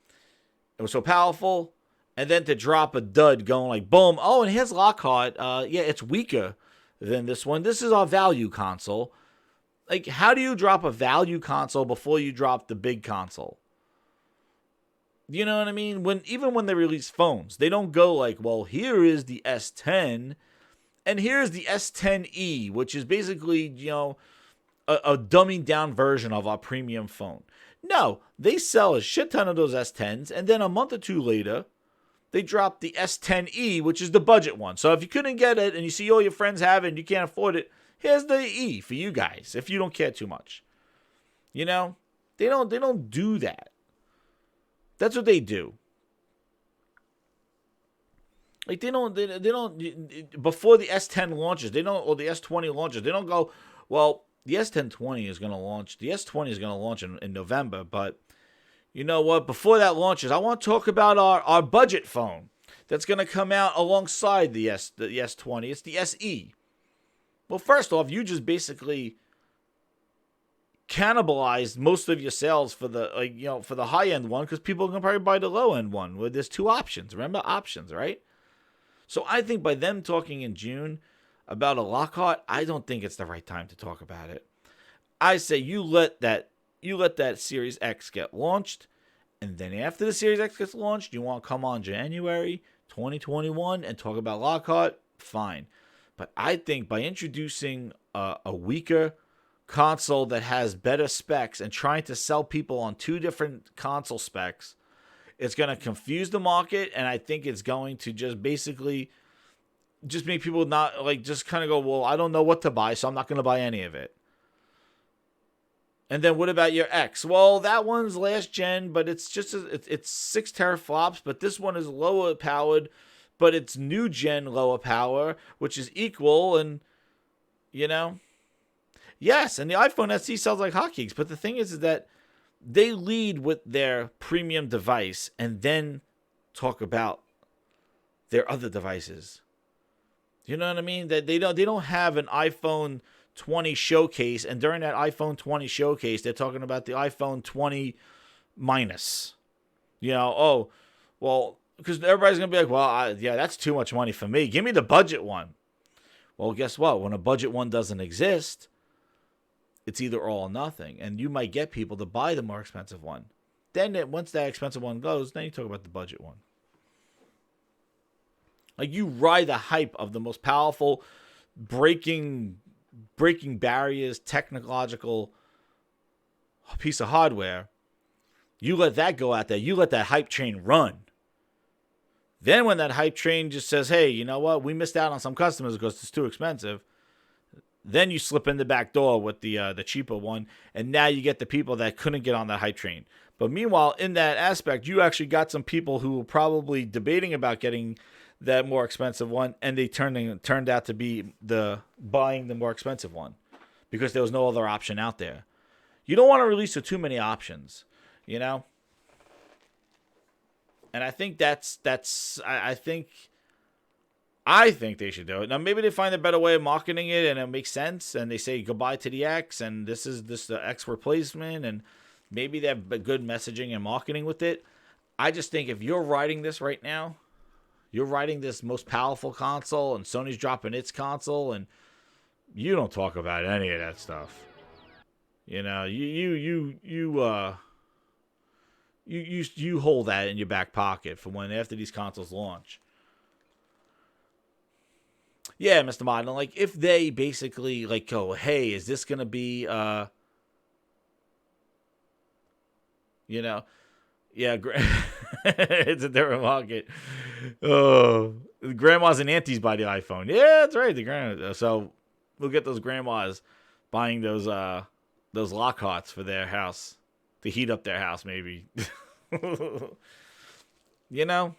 It was so powerful. And then to drop a dud going like, boom. Oh, and here's Lockhart. Yeah, it's weaker than this one. This is our value console. Like, how do you drop a value console before you drop the big console? You know what I mean? Even when they release phones, they don't go like, well, here is the S10, and here's the S10e, which is basically, a dumbing down version of our premium phone. No, they sell a shit ton of those S10s, and then a month or two later, they drop the S10e, which is the budget one. So if you couldn't get it, and you see all your friends have it, and you can't afford it, here's the E for you guys, if you don't care too much. They don't do that. That's what they do. Like, they don't, before the S10 launches, or the S20 launches, they don't go, well, the S1020 is going to launch, the S20 is going to launch in November, but you know what, before that launches, I want to talk about our budget phone that's going to come out alongside the S20. It's the SE. Well, first off, you just basically cannibalized most of your sales for the for the high end one because people can probably buy the low end one where there's two options. Remember, options, right? So I think by them talking in June about a Lockhart, I don't think it's the right time to talk about it. I say you let that Series X get launched, and then after the Series X gets launched, you want to come on January 2021 and talk about Lockhart, fine. But I think by introducing a weaker console that has better specs and trying to sell people on two different console specs, it's going to confuse the market, and I think it's going to just basically just make people not, like, just kind of go, well, I don't know what to buy, so I'm not going to buy any of it. And then what about your X? Well, that one's last gen, but it's just it's 6 teraflops, but this one is lower powered, but it's new gen lower power, which is equal, and yes, and the iPhone SE sells like hotcakes. But the thing is that they lead with their premium device and then talk about their other devices. You know what I mean? That they don't have an iPhone 20 showcase, and during that iPhone 20 showcase, they're talking about the iPhone 20 minus. You know, oh, well, because everybody's gonna be like, well, yeah, that's too much money for me. Give me the budget one. Well, guess what? When a budget one doesn't exist, it's either all or nothing, and you might get people to buy the more expensive one. Then once that expensive one goes, then you talk about the budget one. Like, you ride the hype of the most powerful, breaking barriers, technological piece of hardware. You let that go out there. You let that hype train run. Then when that hype train just says, hey, you know what? We missed out on some customers because it's too expensive. Then you slip in the back door with the cheaper one. And now you get the people that couldn't get on that hype train. But meanwhile, in that aspect, you actually got some people who were probably debating about getting that more expensive one, and they turned out to be buying the more expensive one because there was no other option out there. You don't want to release too many options, you know? And I think I think they should do it. Now, maybe they find a better way of marketing it and it makes sense, and they say goodbye to the X, and this is the X replacement, and maybe they have good messaging and marketing with it. I just think if you're writing this right now, you're writing this most powerful console, and Sony's dropping its console, and you don't talk about any of that stuff. You know, you hold that in your back pocket for when after these consoles launch. Yeah, Mr. Modern, like if they basically like go, hey, is this gonna be you know, yeah, it's a different market. Oh, grandmas and aunties buy the iPhone. Yeah, that's right. So we'll get those grandmas buying those Lockharts for their house to heat up their house, maybe. You know,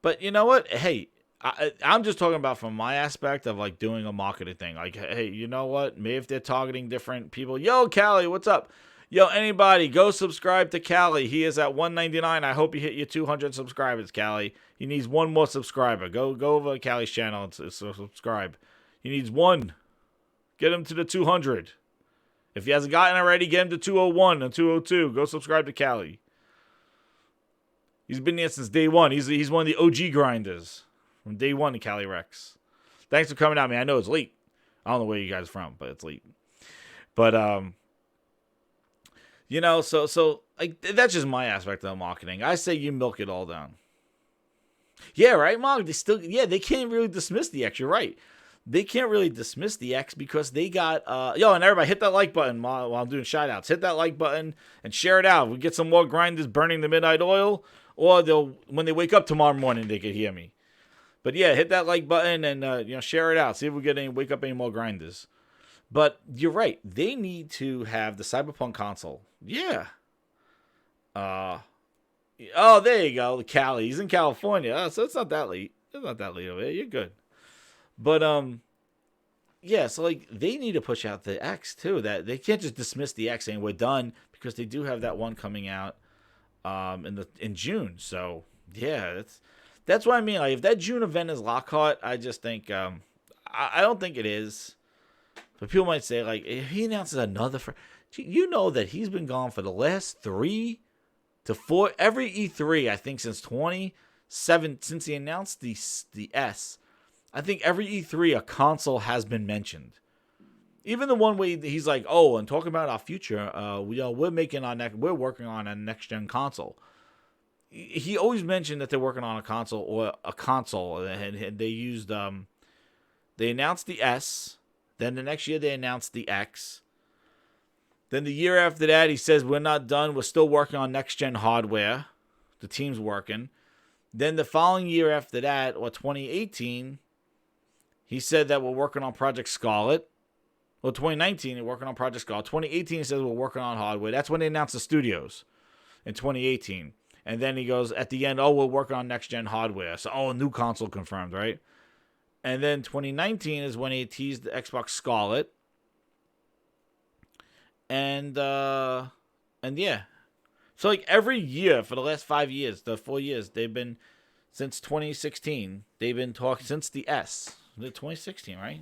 but you know what? Hey, I'm just talking about from my aspect of like doing a marketing thing. Like, hey, you know what? Maybe if they're targeting different people. Yo, Callie, what's up? Yo, anybody, go subscribe to Callie. He is at 199. I hope you hit your 200 subscribers, Callie. He needs one more subscriber. Go over to Callie's channel and subscribe. He needs one. Get him to the 200. If he hasn't gotten already, get him to 201 and 202. Go subscribe to Callie. He's been there since day one. He's one of the OG grinders from day one to Callie Rex. Thanks for coming out, man. I know it's late. I don't know where you guys are from, but it's late. But you know, so like that's just my aspect of marketing. I say you milk it all down. Yeah, right, Mog. They can't really dismiss the X. You're right. They can't really dismiss the X because they got and everybody hit that like button while I'm doing shout outs. Hit that like button and share it out. We get some more grinders burning the midnight oil, or when they wake up tomorrow morning they can hear me. But yeah, hit that like button and share it out. See if we wake up any more grinders. But you're right. They need to have the Cyberpunk console. Yeah. Oh, there you go. Cali. He's in California. Oh, so it's not that late. It's not that late over there. You're good. But yeah. So like they need to push out the X too. That they can't just dismiss the X saying we're done because they do have that one coming out in June. So yeah, that's what I mean. Like if that June event is Lockhart, I just think I don't think it is. But people might say, like, if he announces another... you know that he's been gone for the last 3 to 4... Every E3, I think, since 2007, since he announced the S, I think every E3, a console has been mentioned. Even the one where he's like, oh, and talking about our future, we're working on a next-gen console. He always mentioned that they're working on a console, and they used... they announced the S... Then the next year they announced the X. Then the year after that he says we're not done. We're still working on next-gen hardware. The team's working. Then the following year after that, or 2018, he said that we're working on Project Scarlet. Well, 2019 they're working on Project Scarlet. 2018 he says we're working on hardware. That's when they announced the studios in 2018. And then he goes at the end, we're working on next-gen hardware. So, a new console confirmed, right? And then 2019 is when he teased the Xbox Scarlet. And And yeah. So like every year for the last 5 years, the 4 years, they've been since 2016, they've been talking since the S. The 2016, right?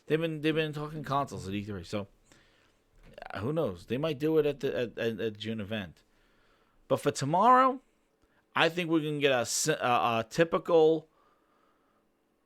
They've been talking consoles at E3. So who knows? They might do it at the June event. But for tomorrow, I think we're gonna get a typical,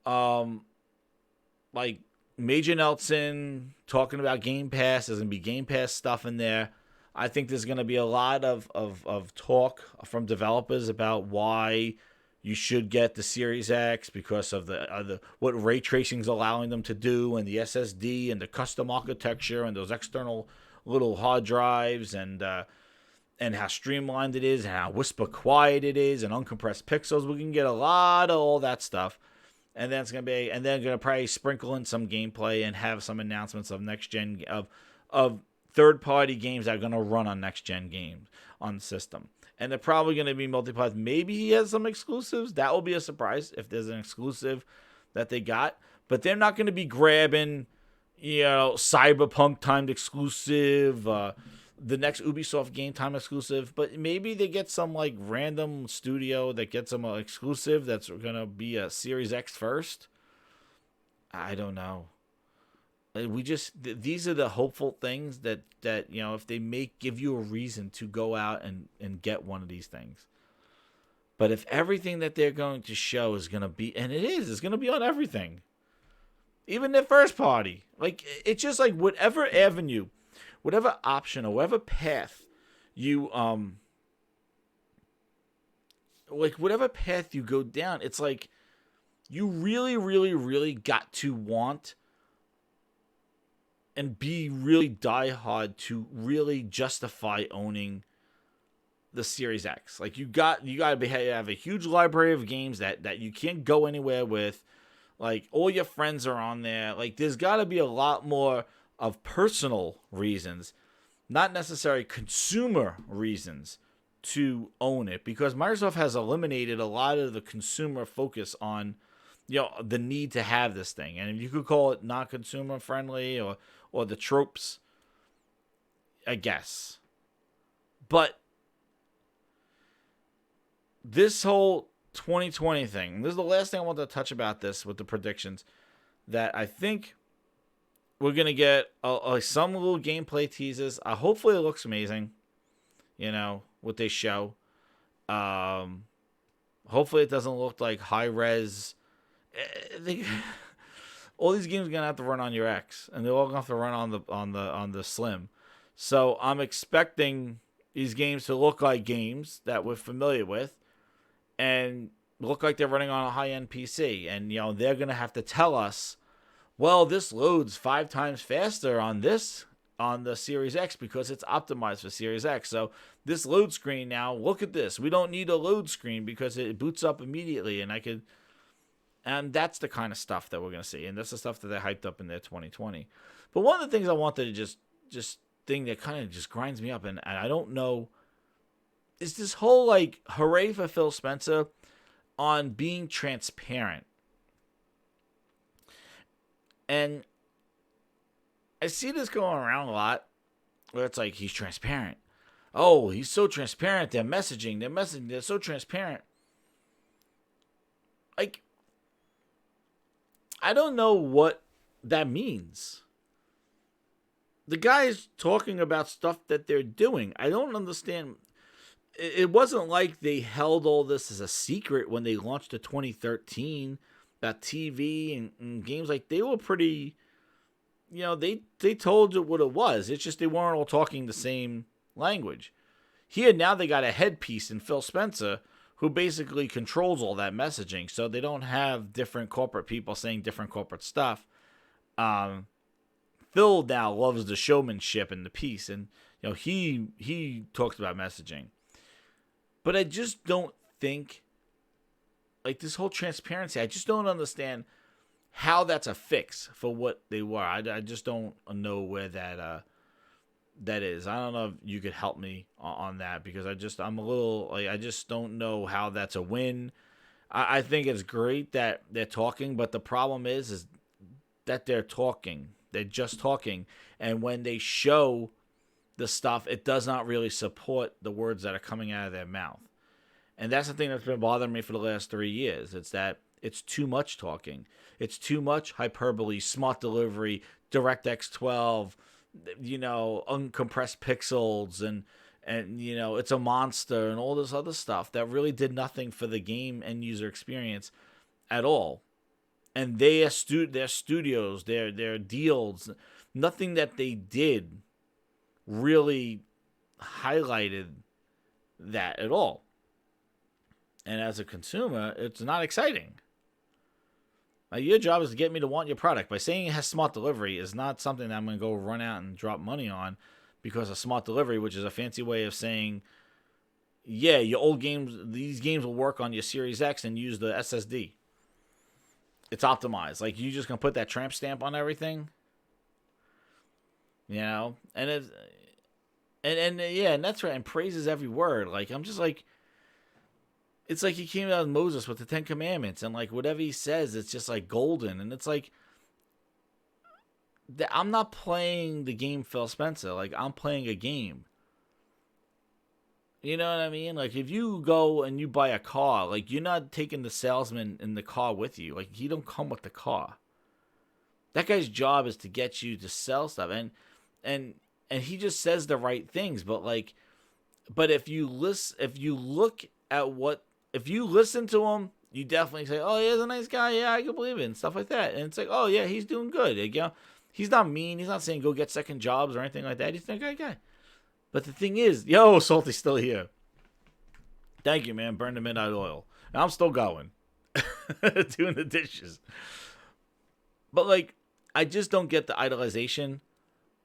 like Major Nelson talking about Game Pass. There's gonna be Game Pass stuff in there. I think there's gonna be a lot of talk from developers about why you should get the Series X because of the what ray tracing is allowing them to do, and the SSD and the custom architecture and those external little hard drives, and how streamlined it is, and how whisper quiet it is, and uncompressed pixels. We can get a lot of all that stuff, and then gonna probably sprinkle in some gameplay and have some announcements of next gen of third party games that are gonna run on next gen games on the system. And they're probably going to be multiplied. Maybe he has some exclusives. That will be a surprise if there's an exclusive that they got. But they're not going to be grabbing, Cyberpunk timed exclusive, the next Ubisoft game time exclusive. But maybe they get some like random studio that gets them an exclusive that's going to be a Series X first. I don't know. These are the hopeful things that if they give you a reason to go out and get one of these things. But if everything that they're going to show is going to be, and it's going to be on everything, even their first party, like it's just like whatever avenue, whatever option or whatever path you whatever path you go down, it's like you really, really, really got to want and be really diehard to really justify owning the Series X. Like you got to have a huge library of games that you can't go anywhere with. Like all your friends are on there. Like there's got to be a lot more of personal reasons, not necessarily consumer reasons to own it, because Microsoft has eliminated a lot of the consumer focus on the need to have this thing. And you could call it not consumer friendly or the tropes, I guess. But this whole 2020 thing, this is the last thing I want to touch about this with the predictions, that I think we're going to get some little gameplay teases. Hopefully it looks amazing, what they show. Hopefully it doesn't look like high-res. All these games are gonna have to run on your X, and they're all gonna have to run on the Slim. So I'm expecting these games to look like games that we're familiar with, and look like they're running on a high-end PC. And they're gonna have to tell us, well, this loads 5 times faster on the Series X because it's optimized for Series X. So this load screen now, look at this. We don't need a load screen because it boots up immediately, and that's the kind of stuff that we're going to see. And that's the stuff that they hyped up in their 2020. But one of the things I wanted to just thing that kind of just grinds me up, and I don't know, is this whole, like, hooray for Phil Spencer on being transparent. And I see this going around a lot, where it's like, he's transparent. Oh, he's so transparent. They're messaging. They're so transparent. Like, I don't know what that means. The guy's talking about stuff that they're doing. I don't understand. It wasn't like they held all this as a secret when they launched the 2013 about TV and games. Like, they were pretty, they told you what it was. It's just they weren't all talking the same language. Here now they got a headpiece in Phil Spencer who basically controls all that messaging, so they don't have different corporate people saying different corporate stuff. Phil now loves the showmanship and the piece, and he talks about messaging. But I just don't think, like, this whole transparency, I just don't understand how that's a fix for what they were. I just don't know where that is. I don't know if you could help me on that, because I'm a little, like, I just don't know how that's a win. I think it's great that they're talking, but the problem is that they're talking. They're just talking. And when they show the stuff, it does not really support the words that are coming out of their mouth. And that's the thing that's been bothering me for the last 3 years. It's that it's too much talking. It's too much hyperbole, smart delivery, DirectX 12, uncompressed pixels, and it's a monster and all this other stuff that really did nothing for the game and user experience at all. And their studios, their deals, nothing that they did really highlighted that at all. And as a consumer, it's not exciting. Your job is to get me to want your product. By saying it has smart delivery is not something that I'm going to go run out and drop money on, because of smart delivery, which is a fancy way of saying, yeah, your old games, these games will work on your Series X and use the SSD. It's optimized. Like, you just going to put that tramp stamp on everything? And it's, and that's right. And praises every word. Like, I'm just like, it's like he came out of Moses with the 10 Commandments, and like whatever he says, it's just like golden. And it's like, I'm not playing the game Phil Spencer. Like, I'm playing a game. You know what I mean? Like, if you go and you buy a car, like, you're not taking the salesman in the car with you. Like, he don't come with the car. That guy's job is to get you to sell stuff. And he just says the right things. But if you listen to him, you definitely say, oh, yeah, he's a nice guy. Yeah, I can believe it, and stuff like that. And it's like, oh, yeah, he's doing good. Like, he's not mean. He's not saying go get second jobs or anything like that. He's a good guy. But the thing is, Salty's still here. Thank you, man. Burn the midnight oil. And I'm still going. Doing the dishes. But, like, I just don't get the idolization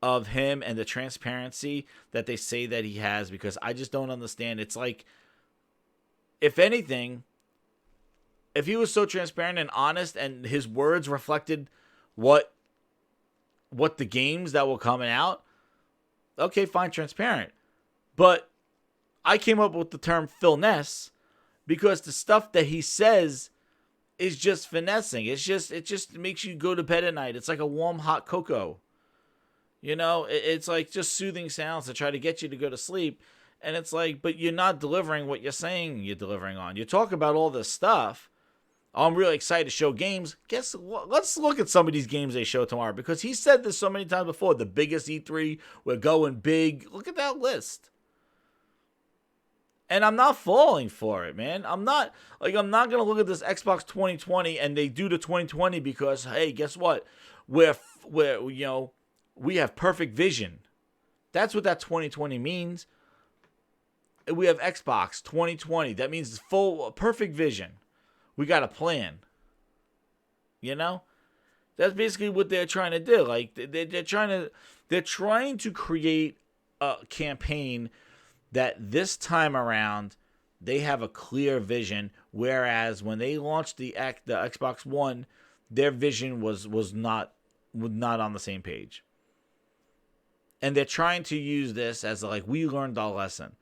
of him and the transparency that they say that he has, because I just don't understand. It's like, if anything, if he was so transparent and honest and his words reflected what the games that were coming out, okay, fine, transparent. But I came up with the term finesse because the stuff that he says is just finessing. It just makes you go to bed at night. It's like a warm, hot cocoa. It's like just soothing sounds to try to get you to go to sleep. And it's like, but you're not delivering what you're saying you're delivering on. You talk about all this stuff. Oh, I'm really excited to show games. Guess what? Let's look at some of these games they show tomorrow, because he said this so many times before. The biggest E3, we're going big. Look at that list. And I'm not falling for it, man. I'm not going to look at this Xbox 2020 and they do the 2020 because, hey, guess what? We have perfect vision. That's what that 2020 means. We have Xbox 2020. That means perfect vision. We got a plan. That's basically what they're trying to do. Like, they're trying to create a campaign that this time around they have a clear vision, whereas when they launched the Xbox One, their vision was not on the same page. And they're trying to use this as like, we learned our lesson.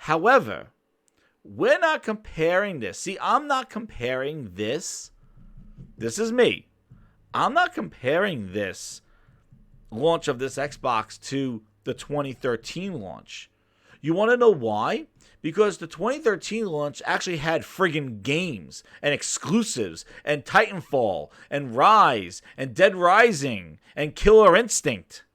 However, we're not comparing this. See, I'm not comparing this. This is me. I'm not comparing this launch of this Xbox to the 2013 launch. You want to know why? Because the 2013 launch actually had friggin' games and exclusives and Titanfall and Rise and Dead Rising and Killer Instinct.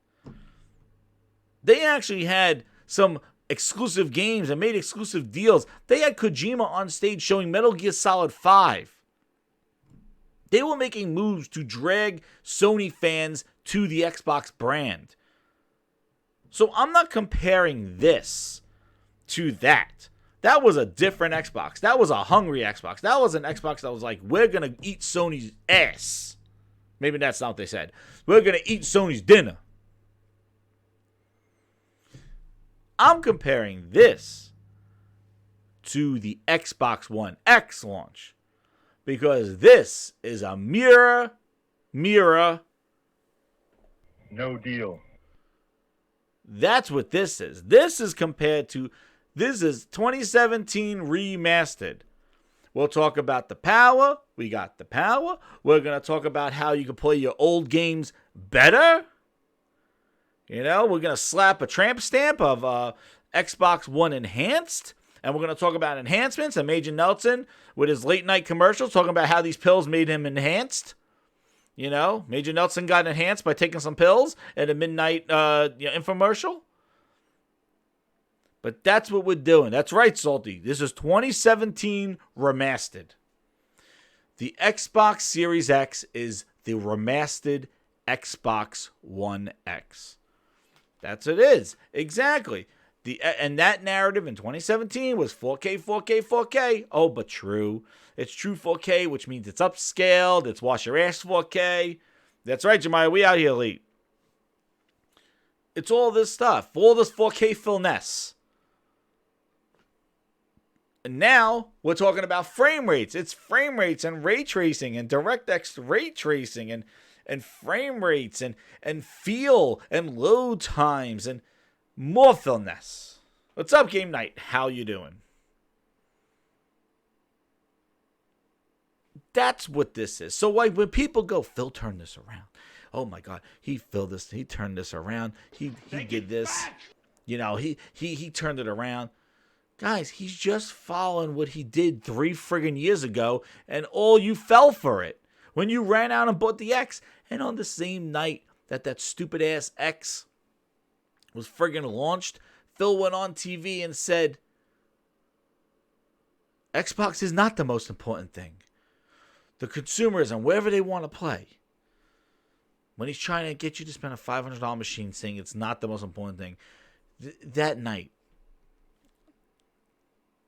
They actually had some exclusive games and made exclusive deals. They had Kojima on stage showing Metal Gear Solid 5. They were making moves to drag Sony fans to the Xbox brand. So I'm not comparing this to that. That was a different Xbox. That was a hungry Xbox. That was an Xbox that was like, we're going to eat Sony's ass. Maybe that's not what they said. We're going to eat Sony's dinner. I'm comparing this to the Xbox One X launch, because this is a mirror. No deal. That's what this is. This is 2017 remastered. We'll talk about the power. We got the power. We're going to talk about how you can play your old games better. You know, we're going to slap a tramp stamp of Xbox One Enhanced. And we're going to talk about enhancements and Major Nelson with his late night commercials talking about how these pills made him enhanced. You know, Major Nelson got enhanced by taking some pills at a midnight infomercial. But that's what we're doing. That's right, Salty. This is 2017 remastered. The Xbox Series X is the remastered Xbox One X. That's what it is. Exactly. And that narrative in 2017 was 4K, 4K, 4K. Oh, but true. It's true 4K, which means it's upscaled. It's wash your ass 4K. That's right, Jemiah. We out here late. It's all this stuff. All this 4K filness. And now we're talking about frame rates. It's frame rates and ray tracing and DirectX ray tracing and frame rates and feel and load times and more filness. What's up, Game Night? How you doing? That's what this is. So like when people go, Phil turned this around. Oh my God, he turned this around. He did this. You know, he turned it around. Guys, he's just following what he did 3 friggin' years ago, and all you fell for it. When you ran out and bought the X, and on the same night that stupid ass X was friggin' launched, Phil went on TV and said, Xbox is not the most important thing. The consumers and wherever they want to play. When he's trying to get you to spend a $500 machine saying it's not the most important thing. That night,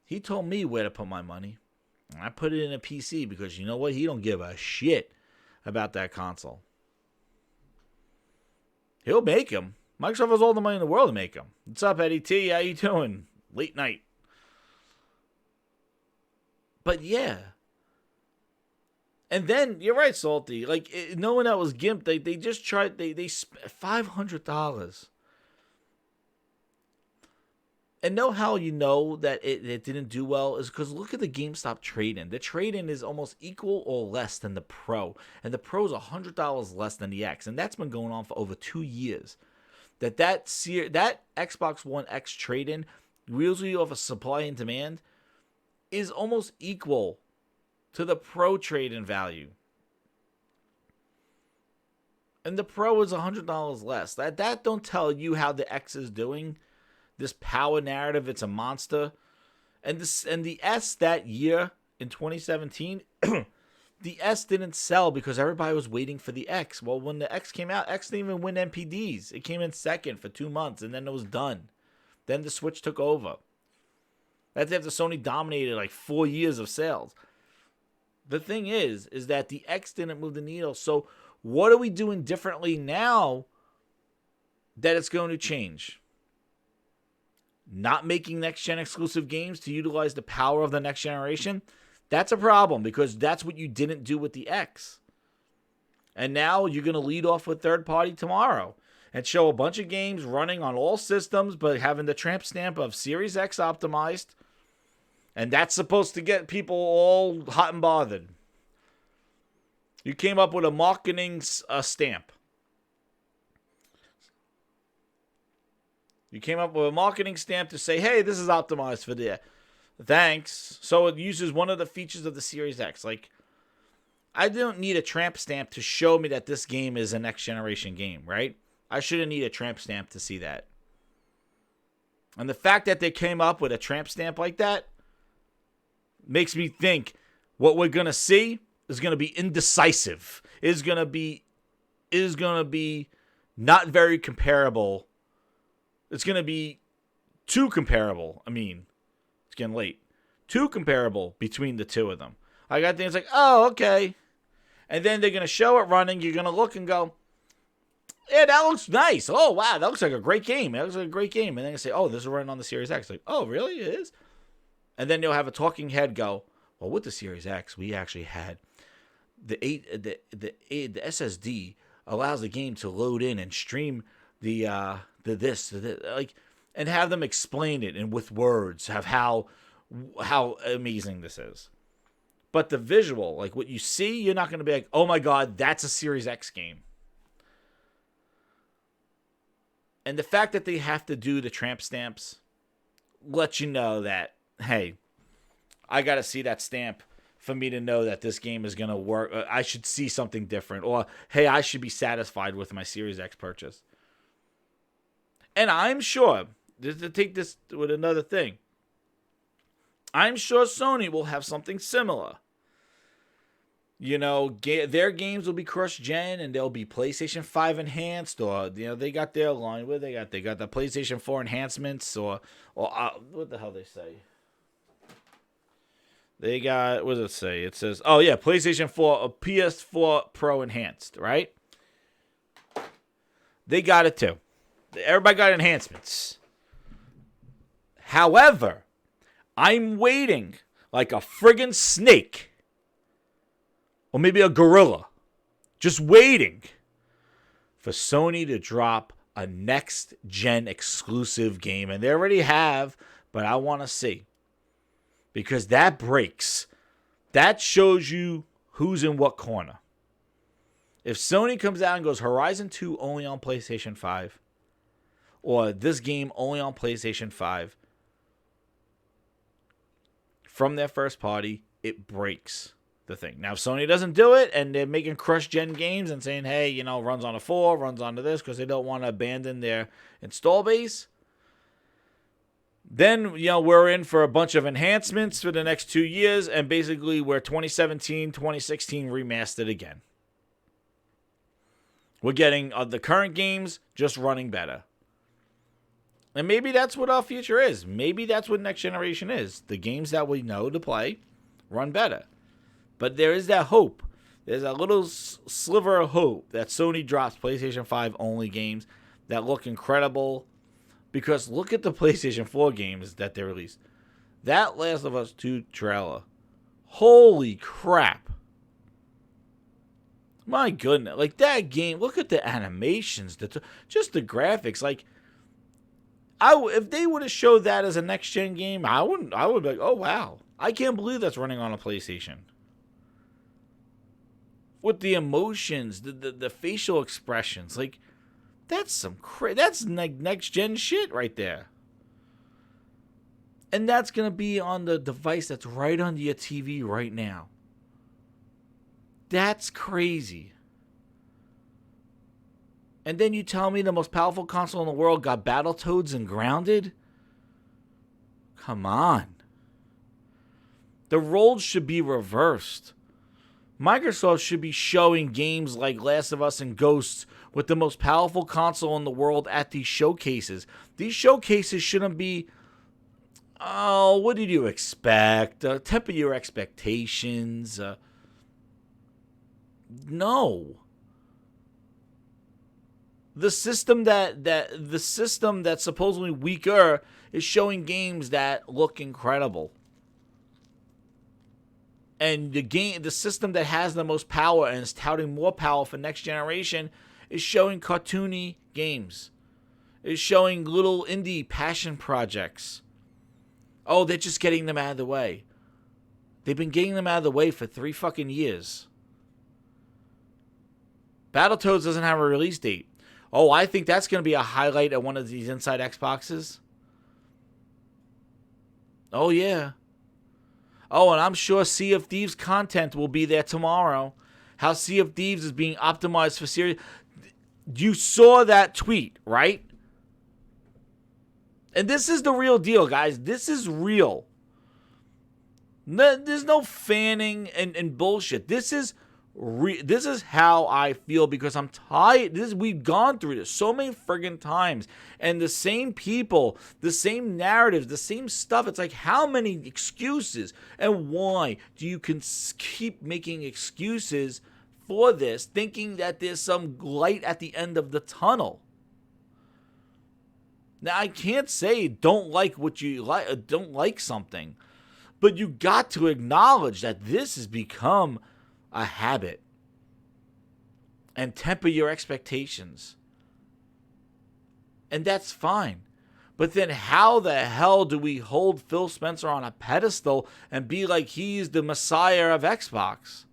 he told me where to put my money. And I put it in a PC because you know what? He don't give a shit about that console. He'll make them. Microsoft has all the money in the world to make them. What's up, Eddie T? How you doing? Late night. But yeah. And then, you're right, Salty. Like, knowing that was GIMP, they just tried, they spent $500. And know how you know that it didn't do well is because look at the GameStop trade-in. The trade-in is almost equal or less than the Pro. And the Pro is $100 less than the X. And that's been going on for over 2 years. That Xbox One X trade-in, usually of a supply and demand, is almost equal to the Pro trade-in value. And the Pro is $100 less. That don't tell you how the X is doing. This power narrative, it's a monster. And the S that year in 2017, the S didn't sell because everybody was waiting for the X. Well, when the X came out, X didn't even win NPDs. It came in second for 2 months, and then it was done. Then the Switch took over. That's after Sony dominated like 4 years of sales. The thing is that the X didn't move the needle. So what are we doing differently now that it's going to change? Not making next-gen exclusive games to utilize the power of the next generation? That's a problem because that's what you didn't do with the X. And now you're going to lead off with third-party tomorrow and show a bunch of games running on all systems but having the tramp stamp of Series X optimized. And that's supposed to get people all hot and bothered. You came up with a marketing stamp. You came up with a marketing stamp to say, hey, this is optimized for the... Thanks. So it uses one of the features of the Series X. Like, I don't need a tramp stamp to show me that this game is a next-generation game, right? I shouldn't need a tramp stamp to see that. And the fact that they came up with a tramp stamp like that makes me think what we're going to see is going to be indecisive. Is going to be not very comparable. It's going to be too comparable. I mean, it's getting late. Too comparable between the two of them. I got things like, oh, okay. And then they're going to show it running. You're going to look and go, yeah, that looks nice. Oh, wow, that looks like a great game. That looks like a great game. And then you say, oh, this is running on the Series X. Like, oh, really? It is? And then you'll have a talking head go, well, with the Series X, we actually had the SSD allows the game to load in and stream the this, like, and have them explain it and with words of how amazing this is. But the visual, like what you see, you're not going to be like, oh my God, that's a Series X game. And the fact that they have to do the tramp stamps lets you know that, hey, I got to see that stamp for me to know that this game is going to work. I should see something different. Or, hey, I should be satisfied with my Series X purchase. And I'm sure, to take this with another thing, I'm sure Sony will have something similar. You know, their games will be cross-gen and they'll be PlayStation 5 enhanced, or, you know, they got their line. What they got? They got the PlayStation 4 enhancements, or what the hell they say? They got, what does it say? It says, oh yeah, PlayStation 4, PS4 Pro enhanced, right? They got it too. Everybody got enhancements. However, I'm waiting like a friggin' snake, or maybe a gorilla, just waiting for Sony to drop a next-gen exclusive game. And they already have, but I want to see. Because that breaks. That shows you who's in what corner. If Sony comes out and goes Horizon 2 only on PlayStation 5, or this game only on PlayStation 5, from their first party, it breaks the thing. Now, if Sony doesn't do it, and they're making crush-gen games and saying, hey, you know, runs on a 4, runs onto this, because they don't want to abandon their install base, then, you know, we're in for a bunch of enhancements for the next 2 years, and basically we're 2017, 2016 remastered again. We're getting the current games just running better. And maybe that's what our future is. Maybe that's what next generation is. The games that we know to play run better. But there is that hope. There's a little sliver of hope that Sony drops PlayStation 5 only games that look incredible. Because look at the PlayStation 4 games that they released. That Last of Us 2 trailer. Holy crap. My goodness. Like, that game, look at the animations. Just the graphics. Like, if they would have showed that as a next-gen game, I would be like, oh, wow. I can't believe that's running on a PlayStation. With the emotions, the facial expressions. Like, that's that's next gen shit right there. And that's going to be on the device that's right under your TV right now. That's crazy. And then you tell me the most powerful console in the world got Battletoads and Grounded? Come on. The roles should be reversed. Microsoft should be showing games like Last of Us and Ghosts with the most powerful console in the world at these showcases. These showcases shouldn't be, oh, what did you expect? Temper your expectations. No. The system that's supposedly weaker is showing games that look incredible. And the system that has the most power and is touting more power for next generation is showing cartoony games. Is showing little indie passion projects. Oh, they're just getting them out of the way. They've been getting them out of the way for 3 fucking years. Battletoads doesn't have a release date. Oh, I think that's going to be a highlight at one of these Inside Xboxes. Oh, yeah. Oh, and I'm sure Sea of Thieves content will be there tomorrow. How Sea of Thieves is being optimized for series. You saw that tweet, right? And this is the real deal, guys. This is real. There's no fanning and bullshit. This is how I feel because I'm tired. We've gone through this so many friggin' times. And the same people, the same narratives, the same stuff. It's like, how many excuses? And why do you keep making excuses for this, thinking that there's some light at the end of the tunnel? Now, I can't say don't like what you like, don't like something. But you got to acknowledge that this has become a habit, and temper your expectations, and that's fine. But then how the hell do we hold Phil Spencer on a pedestal and be like he's the messiah of Xbox?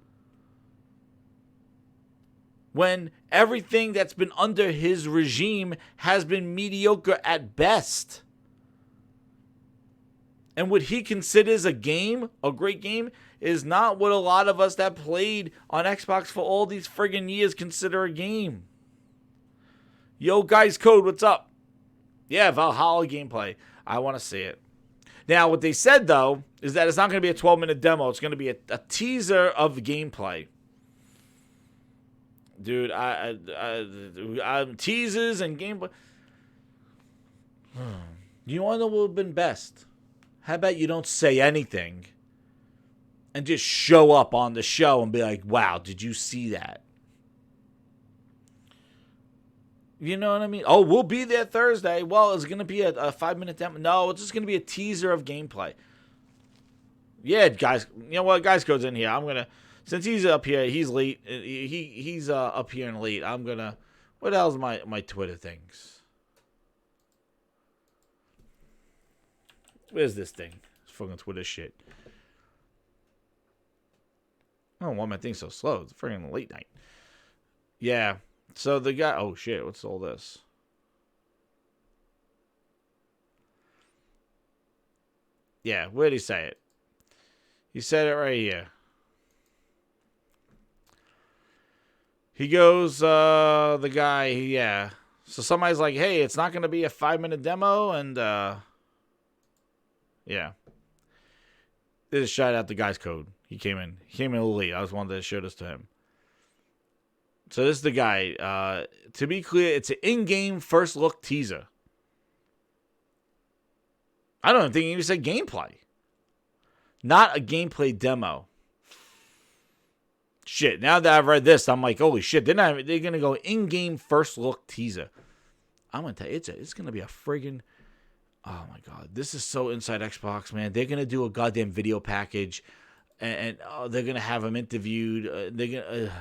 when everything that's been under his regime has been mediocre at best. And what he considers a game, a great game, is not what a lot of us that played on Xbox for all these friggin' years consider a game. Yo, Guys Code, what's up? Yeah, Valhalla gameplay. I want to see it. Now, what they said, though, is that it's not going to be a 12-minute demo. It's going to be a teaser of the gameplay. Dude, I'm teasers and gameplay. You want to know what would have been best? How about you don't say anything and just show up on the show and be like, wow, did you see that? You know what I mean? Oh, we'll be there Thursday. Well, it's going to be a 5-minute demo. No, it's just going to be a teaser of gameplay. Yeah, guys. You know what? Guys goes in here. I'm going to, since he's up here, he's late. He's up here and late. I'm going to, what the hell's my Twitter things? Where's this thing? It's fucking Twitter shit. I don't know why my thing's so slow. It's freaking late night. Yeah. So the guy... Oh, shit. What's all this? Yeah. Where did he say it? He said it right here. He goes, the guy... Yeah. So somebody's like, hey, it's not going to be a 5-minute demo, and, yeah. This is shout out to Guys Code. He came in. He came in a little late. I just wanted to show this to him. So this is the guy. To be clear, it's an in-game first look teaser. I don't think he even said gameplay. Not a gameplay demo. Shit, now that I've read this, I'm like, holy shit, they're going to go in-game first look teaser. I'm going to tell you, it's going to be a friggin'... Oh my God, this is so inside Xbox, man. They're going to do a goddamn video package, and they're going to have him interviewed. They're going to...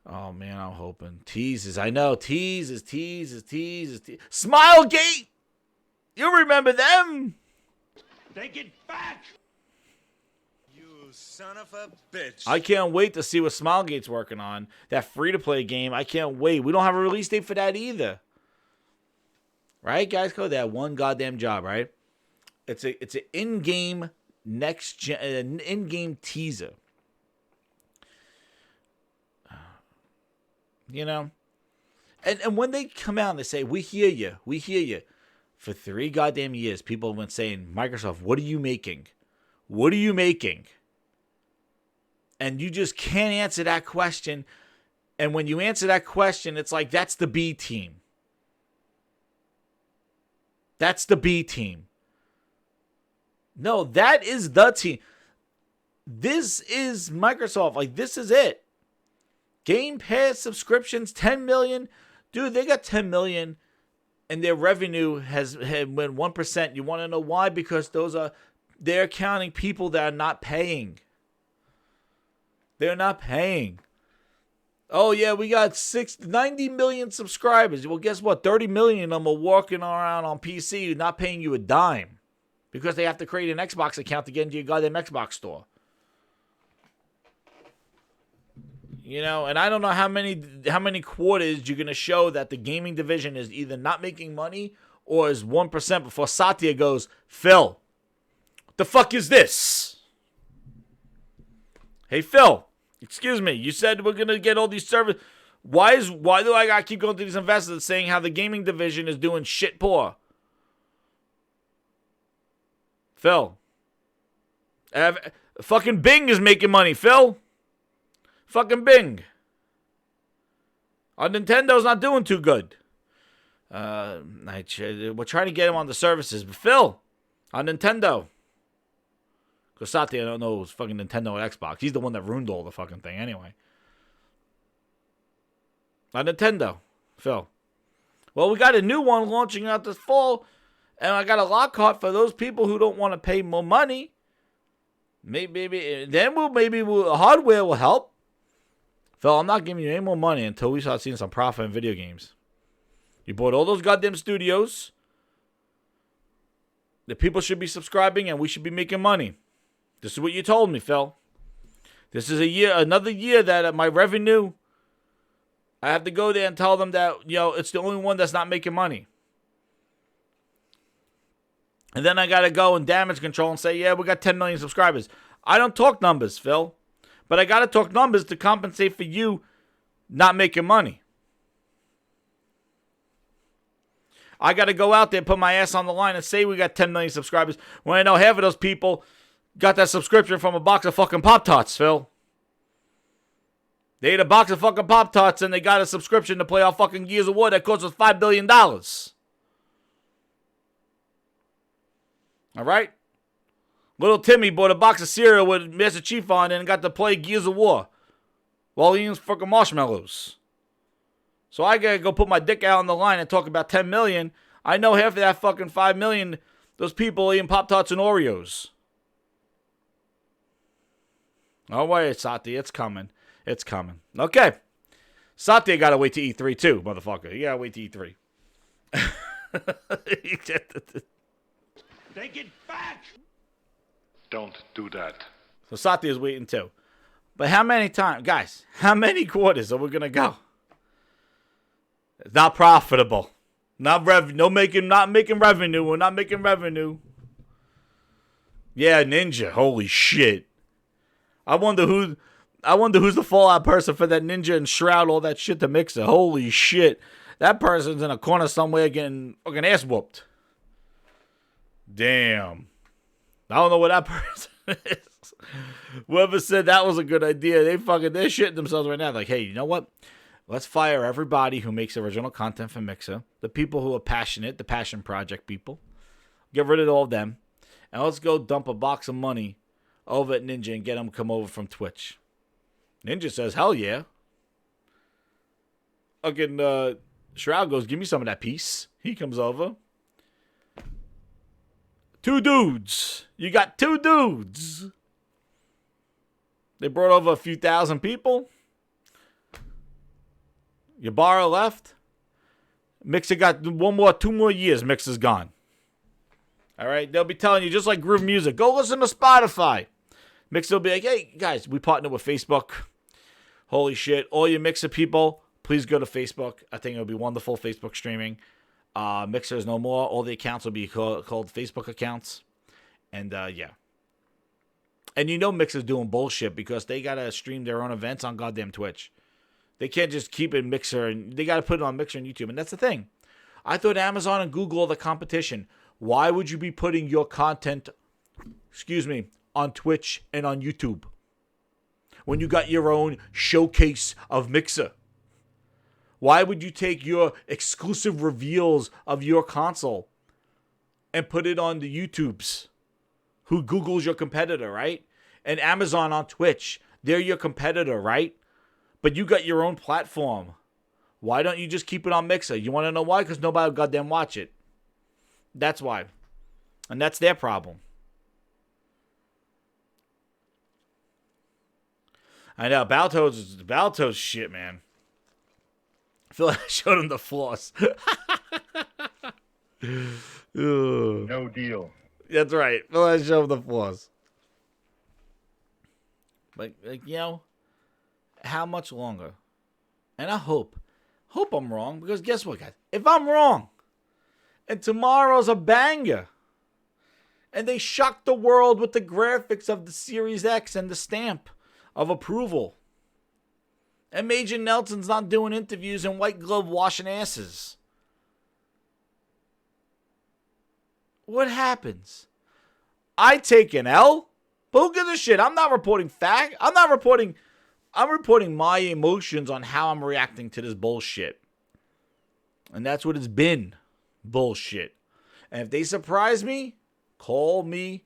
Oh, man, I'm hoping. Teases. I know. Teases. Smilegate! You remember them? Take it back! You son of a bitch. I can't wait to see what Smilegate's working on. That free-to-play game. I can't wait. We don't have a release date for that either. Right, guys? Code that one goddamn job, right? It's an in-game in-game teaser. You know? And when they come out and they say, we hear you. For 3 goddamn years, people have been saying, Microsoft, what are you making? What are you making? And you just can't answer that question. And when you answer that question, it's like, that's the B team. That's the B team. No, that is the team. This is Microsoft. Like, this is it. Game Pass subscriptions, 10 million. Dude, they got 10 million and their revenue had went 1%. You want to know why? Because they're counting people that are not paying. They're not paying. Oh, yeah, we got 90 million subscribers. Well, guess what? 30 million of them are walking around on PC not paying you a dime because they have to create an Xbox account to get into your goddamn Xbox store. You know, and I don't know how many quarters you're going to show that the gaming division is either not making money or is 1% before Satya goes, Phil, what the fuck is this? Hey, Phil. Excuse me, you said we're going to get all these servers. Why do I got to keep going to these investors saying how the gaming division is doing shit poor? Phil. Fucking Bing is making money, Phil. Fucking Bing. Our Nintendo's not doing too good. We're trying to get him on the services. But Phil, on Nintendo. Because Satya, I don't know, was fucking Nintendo and Xbox. He's the one that ruined all the fucking thing anyway. On Nintendo, Phil. Well, we got a new one launching out this fall. And I got a Lockhart for those people who don't want to pay more money. Maybe hardware will help. Phil, I'm not giving you any more money until we start seeing some profit in video games. You bought all those goddamn studios. The people should be subscribing and we should be making money. This is what you told me, Phil. This is another year that my revenue, I have to go there and tell them that, it's the only one that's not making money. And then I got to go and damage control and say, yeah, we got 10 million subscribers. I don't talk numbers, Phil. But I got to talk numbers to compensate for you not making money. I got to go out there, put my ass on the line and say we got 10 million subscribers when I know half of those people got that subscription from a box of fucking Pop-Tarts, Phil. They ate a box of fucking Pop-Tarts and they got a subscription to play our fucking Gears of War that cost us $5 billion. All right? Little Timmy bought a box of cereal with Master Chief on it and got to play Gears of War while eating fucking marshmallows. So I gotta go put my dick out on the line and talk about 10 million. I know half of that fucking 5 million, those people eating Pop-Tarts and Oreos. Oh, wait, Satya, it's coming. It's coming. Okay. Satya gotta wait to E3 too, motherfucker. You gotta wait to E3. They get fat! Don't do that. So Satya's waiting too. But how many times, guys, how many quarters are we gonna go? It's not profitable. Not making revenue. We're not making revenue. Yeah, Ninja. Holy shit. I wonder who's the Fallout person for that Ninja and Shroud, all that shit to mix it. Holy shit. That person's in a corner somewhere getting fucking ass whooped. Damn. I don't know what that person is. Whoever said that was a good idea, they're shitting themselves right now. Like, hey, you know what? Let's fire everybody who makes original content for Mixer. The people who are passionate, the Passion Project people. Get rid of all of them. And let's go dump a box of money over at Ninja and get them to come over from Twitch. Ninja says, hell yeah. Fucking Shroud goes, give me some of that piece. He comes over. 2 dudes. You got 2 dudes. They brought over a few thousand people. Ybarra left. Mixer got 2 more years. Mixer's gone. All right. They'll be telling you, just like Groove Music, go listen to Spotify. Mixer will be like, hey, guys, we partner with Facebook. Holy shit. All you Mixer people, please go to Facebook. I think it'll be wonderful Facebook streaming. Mixer is no more. All the accounts will be called Facebook accounts. And, yeah. And you know Mixer's doing bullshit because they got to stream their own events on goddamn Twitch. They can't just keep it Mixer, and they got to put it on Mixer and YouTube. And that's the thing. I thought Amazon and Google are the competition. Why would you be putting your content, on Twitch and on YouTube when you got your own showcase of Mixer? Why would you take your exclusive reveals of your console and put it on the YouTubes? Who Google's your competitor, right? And Amazon on Twitch, they're your competitor, right? But you got your own platform. Why don't you just keep it on Mixer? You want to know why? Because nobody will goddamn watch it. That's why. And that's their problem. I know, Balto's shit, man. I feel like I showed him the floss. No deal. That's right. I feel like I showed him the floss. But, how much longer? And I hope I'm wrong, because guess what, guys? If I'm wrong, and tomorrow's a banger, and they shock the world with the graphics of the Series X and the stamp of approval, and Major Nelson's not doing interviews and white glove washing asses, what happens? I take an L? But who gives a shit? I'm not reporting fact. I'm reporting my emotions on how I'm reacting to this bullshit. And that's what it's been. Bullshit. And if they surprise me, call me.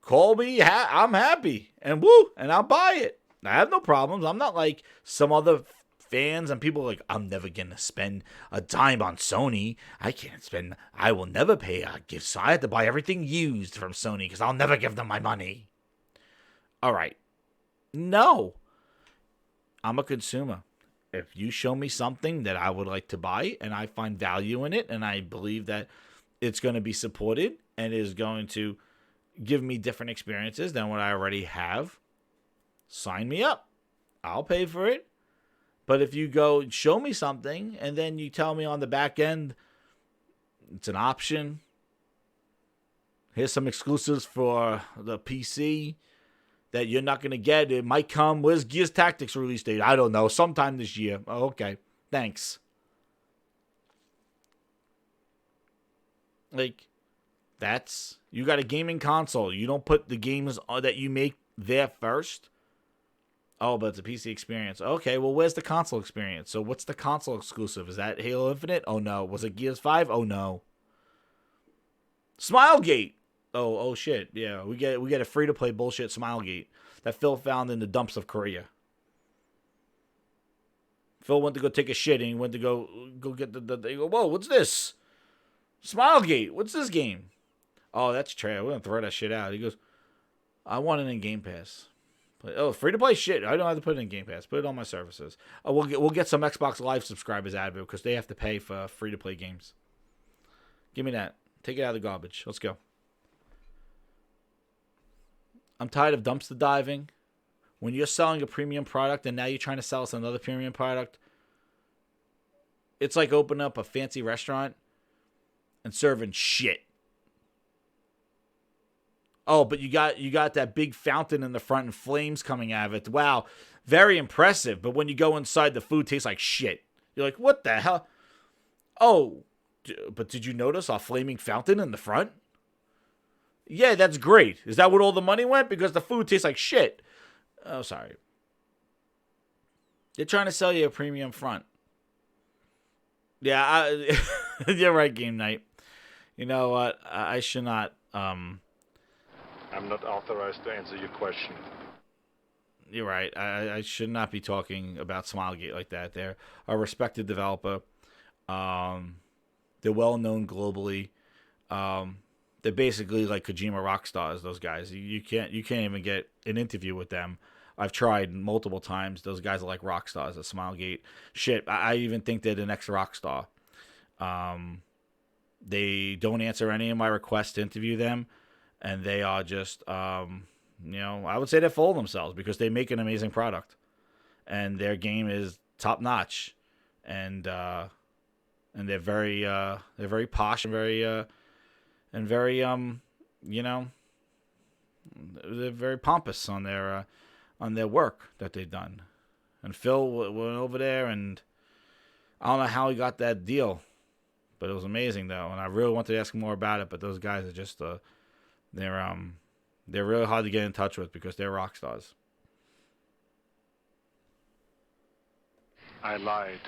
I'm happy. And woo, and I'll buy it. I have no problems. I'm not like some other fans and people like, I'm never going to spend a dime on Sony. I will never pay a gift. So I have to buy everything used from Sony because I'll never give them my money. All right. No. I'm a consumer. If you show me something that I would like to buy and I find value in it and I believe that it's going to be supported and is going to give me different experiences than what I already have, sign me up. I'll pay for it. But if you go show me something and then you tell me on the back end it's an option, here's some exclusives for the PC that you're not going to get. It might come. Where's Gears Tactics release date? I don't know. Sometime this year. Oh, okay. Thanks. Like, you got a gaming console. You don't put the games that you make there first. Oh, but it's a PC experience. Okay, well, where's the console experience? So what's the console exclusive? Is that Halo Infinite? Oh, no. Was it Gears 5? Oh, no. Smilegate. Oh, shit. Yeah, we get a free-to-play bullshit Smilegate that Phil found in the dumps of Korea. Phil went to go take a shit, and he went to go get they go, whoa, what's this? Smilegate. What's this game? Oh, that's trash. We're going to throw that shit out. He goes, I want it in Game Pass. Oh, free-to-play shit. I don't have to put it in Game Pass. Put it on my services. Oh, we'll get some Xbox Live subscribers out of it because they have to pay for free-to-play games. Give me that. Take it out of the garbage. Let's go. I'm tired of dumpster diving. When you're selling a premium product and now you're trying to sell us another premium product, it's like opening up a fancy restaurant and serving shit. Oh, but you got that big fountain in the front and flames coming out of it. Wow, very impressive. But when you go inside, the food tastes like shit. You're like, what the hell? Oh, but did you notice a flaming fountain in the front? Yeah, that's great. Is that what all the money went? Because the food tastes like shit. Oh, sorry. They're trying to sell you a premium front. Yeah, you're right, Game Night. You know what? I should not... I'm not authorized to answer your question. You're right. I should not be talking about Smilegate like that. They're a respected developer. They're well known globally. They're basically like Kojima Rockstars. Those guys. You can't even get an interview with them. I've tried multiple times. Those guys are like rock stars at Smilegate. Shit, I even think they're the next rock star. They don't answer any of my requests to interview them. And they are just, I would say they're full of themselves because they make an amazing product. And their game is top notch. And they're very posh and very, they're very pompous on their work that they've done. And Phil went over there, and I don't know how he got that deal, but it was amazing though. And I really wanted to ask him more about it, but those guys are just they're really hard to get in touch with because they're rock stars. I lied.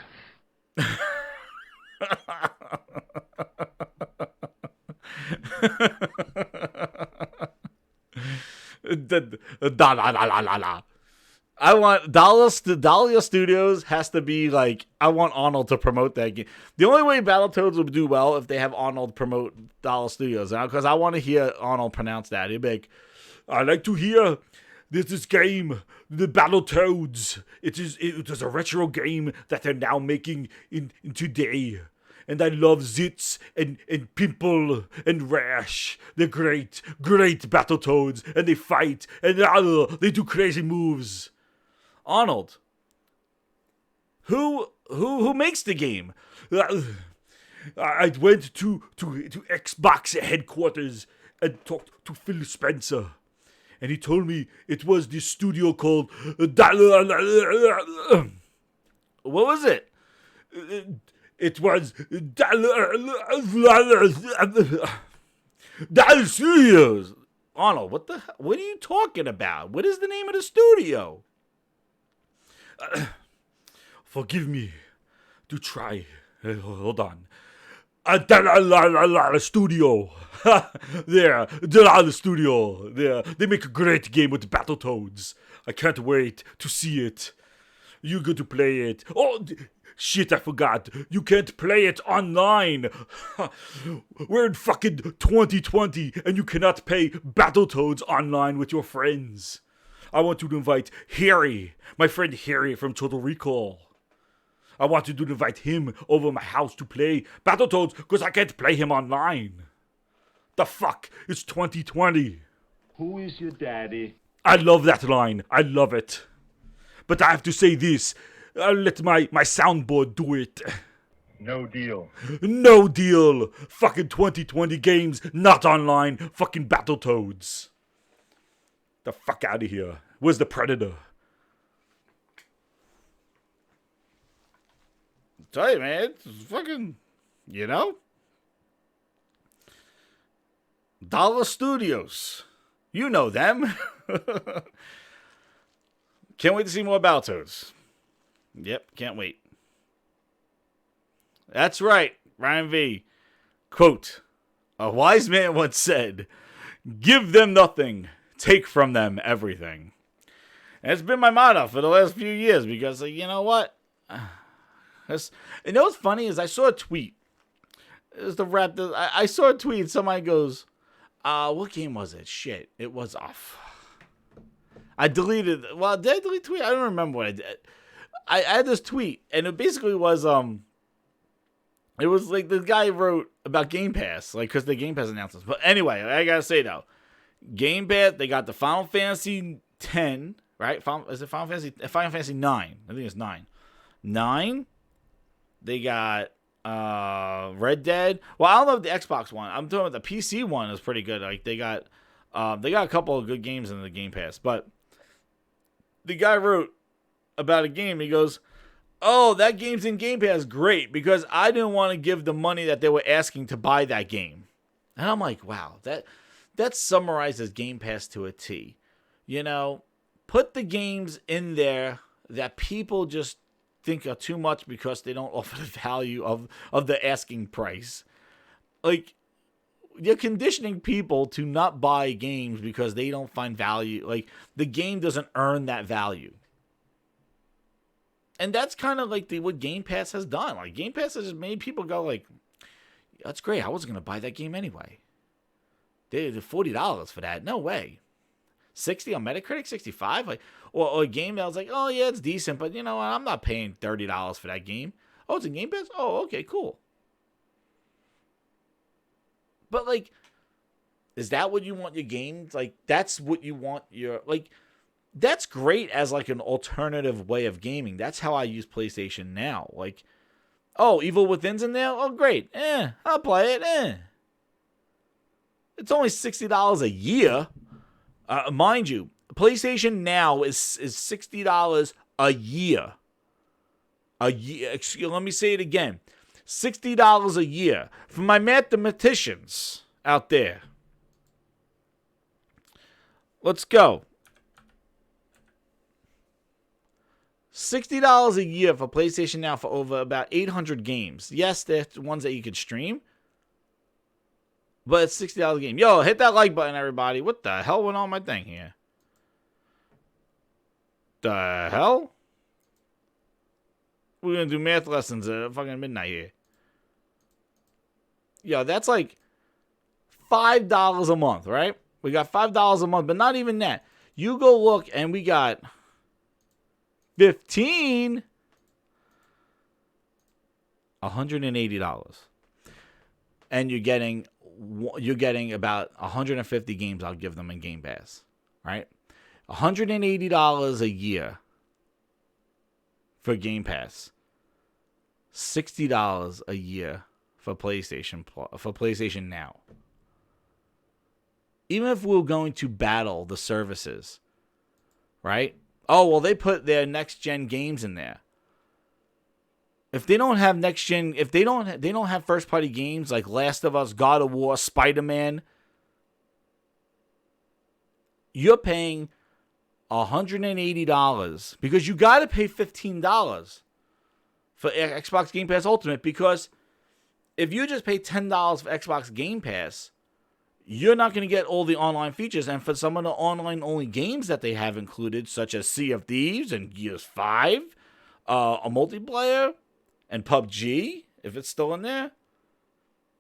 I want Dahlia Studios has to be like, I want Arnold to promote that game. The only way Battletoads would do well if they have Arnold promote Dahlia Studios, because I want to hear Arnold pronounce that. He'd be like, I like to hear this game, the Battletoads. It is a retro game that they're now making in today. And I love Zitz and Pimple and Rash. They're great Battletoads. And they fight. And they do crazy moves. Arnold. Who makes the game? I went to Xbox headquarters and talked to Phil Spencer. And he told me it was this studio called... What was it? It was Dallas Studios. Arnold, what are you talking about? What is the name of the studio? Forgive me to try. Hold on. Studio. There, Dallas Studio. There, they make a great game with Battletoads. I can't wait to see it. You get to play it. Oh. Shit, I forgot. You can't play it online. We're in fucking 2020 and you cannot play Battletoads online with your friends. I want you to invite Harry, my friend Harry from Total Recall. I want you to invite him over my house to play Battletoads because I can't play him online. The fuck? It's 2020. Who is your daddy? I love that line. I love it. But I have to say this. I'll let my soundboard do it. No deal. No deal. Fucking 2020 games, not online. Fucking Battletoads. The fuck out of here. Where's the Predator? Tell you, man, it's fucking, you know? Dollar Studios. You know them. Can't wait to see more Battletoads. Yep, can't wait. That's right, Ryan V. Quote, a wise man once said, give them nothing, take from them everything. And it's been my motto for the last few years because, you know what? You know what's funny is I saw a tweet. It was the rap. I saw a tweet. Somebody goes, what game was it? Shit. It was off. I deleted. Well, did I delete tweet? I don't remember what I did. I had this tweet, and it basically was, it was like the guy wrote about Game Pass, like, because the Game Pass announcements. But anyway, I gotta say, though, Game Pass, they got the Final Fantasy X, right? Is it Final Fantasy 9? I think it's 9. 9? They got Red Dead. Well, I don't know if the Xbox one. I'm talking about the PC one is pretty good. Like they got a couple of good games in the Game Pass. But the guy wrote about a game. He goes, "Oh, that game's in Game Pass. Great, because I didn't want to give the money that they were asking to buy that game." And I'm like, wow, that summarizes Game Pass to a T. You know, put the games in there that people just think are too much because they don't offer the value of the asking price. Like, you're conditioning people to not buy games because they don't find value. Like, the game doesn't earn that value. And that's kind of like what Game Pass has done. Like, Game Pass has just made people go like, that's great. I wasn't going to buy that game anyway. They did $40 for that. No way. 60 on Metacritic, 65, like, or a game that was like, oh yeah, it's decent, but you know what? I'm not paying $30 for that game. Oh, it's in Game Pass? Oh, okay, cool. But like, is that what you want your games? Like, that's what you want your, like, that's great as like an alternative way of gaming. That's how I use PlayStation Now. Like, oh, Evil Within's in there? Oh, great. I'll play it. It's only $60 a year. Mind you, PlayStation Now is $60 a year. Let me say it again. $60 a year. For my mathematicians out there. Let's go. $60 a year for PlayStation Now for over about 800 games. Yes, there's ones that you could stream. But it's $60 a game. Yo, hit that like button, everybody. What the hell went on my thing here? The hell? We're going to do math lessons at fucking midnight here. Yo, that's like $5 a month, right? We got $5 a month, but not even that. You go look, and we got 15, $180. And you're getting about 150 games I'll give them in Game Pass, right? $180 a year for Game Pass. $60 a year for PlayStation Now. Even if we're going to battle the services, right? Oh, well, they put their next-gen games in there. If they don't have next gen, if they don't have first party games like Last of Us, God of War, Spider-Man, you're paying $180 because you got to pay $15 for Xbox Game Pass Ultimate, because if you just pay $10 for Xbox Game Pass, you're not going to get all the online features. And for some of the online only games that they have included, such as Sea of Thieves and Gears 5, a multiplayer, and PUBG, if it's still in there,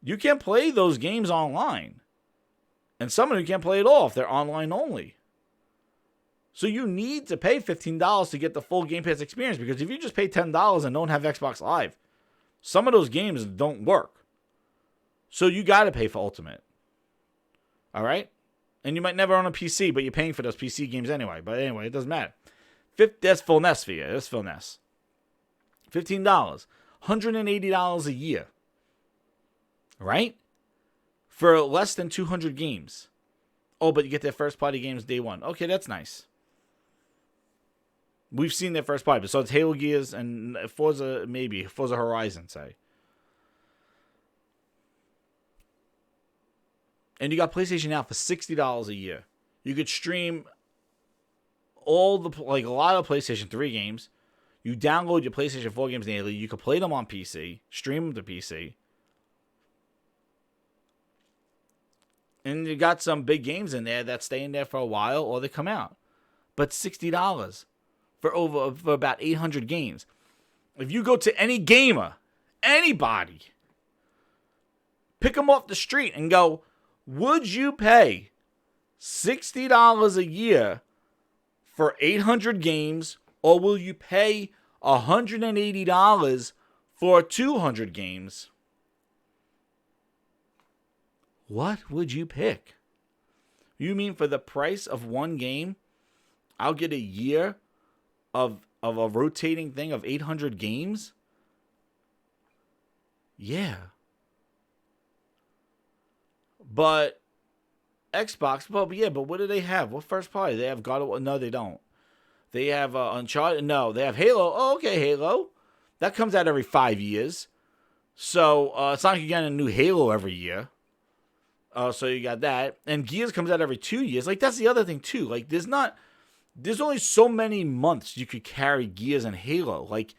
you can't play those games online. And some of them you can't play at all if they're online only. So you need to pay $15 to get the full Game Pass experience, because if you just pay $10 and don't have Xbox Live, some of those games don't work. So you got to pay for Ultimate. All right? And you might never own a PC, but you're paying for those PC games anyway. But anyway, it doesn't matter. That's full Nest for you. That's full Nest. $15. $180 a year. Right? For less than 200 games. Oh, but you get their first party games day one. Okay, that's nice. We've seen their first party. So it's Halo Gears and Forza, maybe. Forza Horizon, say. And you got PlayStation Now for $60 a year. You could stream a lot of PlayStation 3 games. You download your PlayStation 4 games daily. You could play them on PC, stream them to PC. And you got some big games in there that stay in there for a while or they come out. But $60 for about 800 games. If you go to any gamer, anybody, pick them off the street and go, would you pay $60 a year for 800 games, or will you pay $180 for 200 games? What would you pick? You mean for the price of one game, I'll get a year of a rotating thing of 800 games? Yeah. But Xbox, but what do they have? What first party? They have God of War? No, they don't. They have Uncharted? No, they have Halo. Oh, okay, Halo. That comes out every 5 years. So it's not like you're getting a new Halo every year. So you got that. And Gears comes out every 2 years. Like, that's the other thing, too. Like, there's only so many months you could carry Gears and Halo. Like,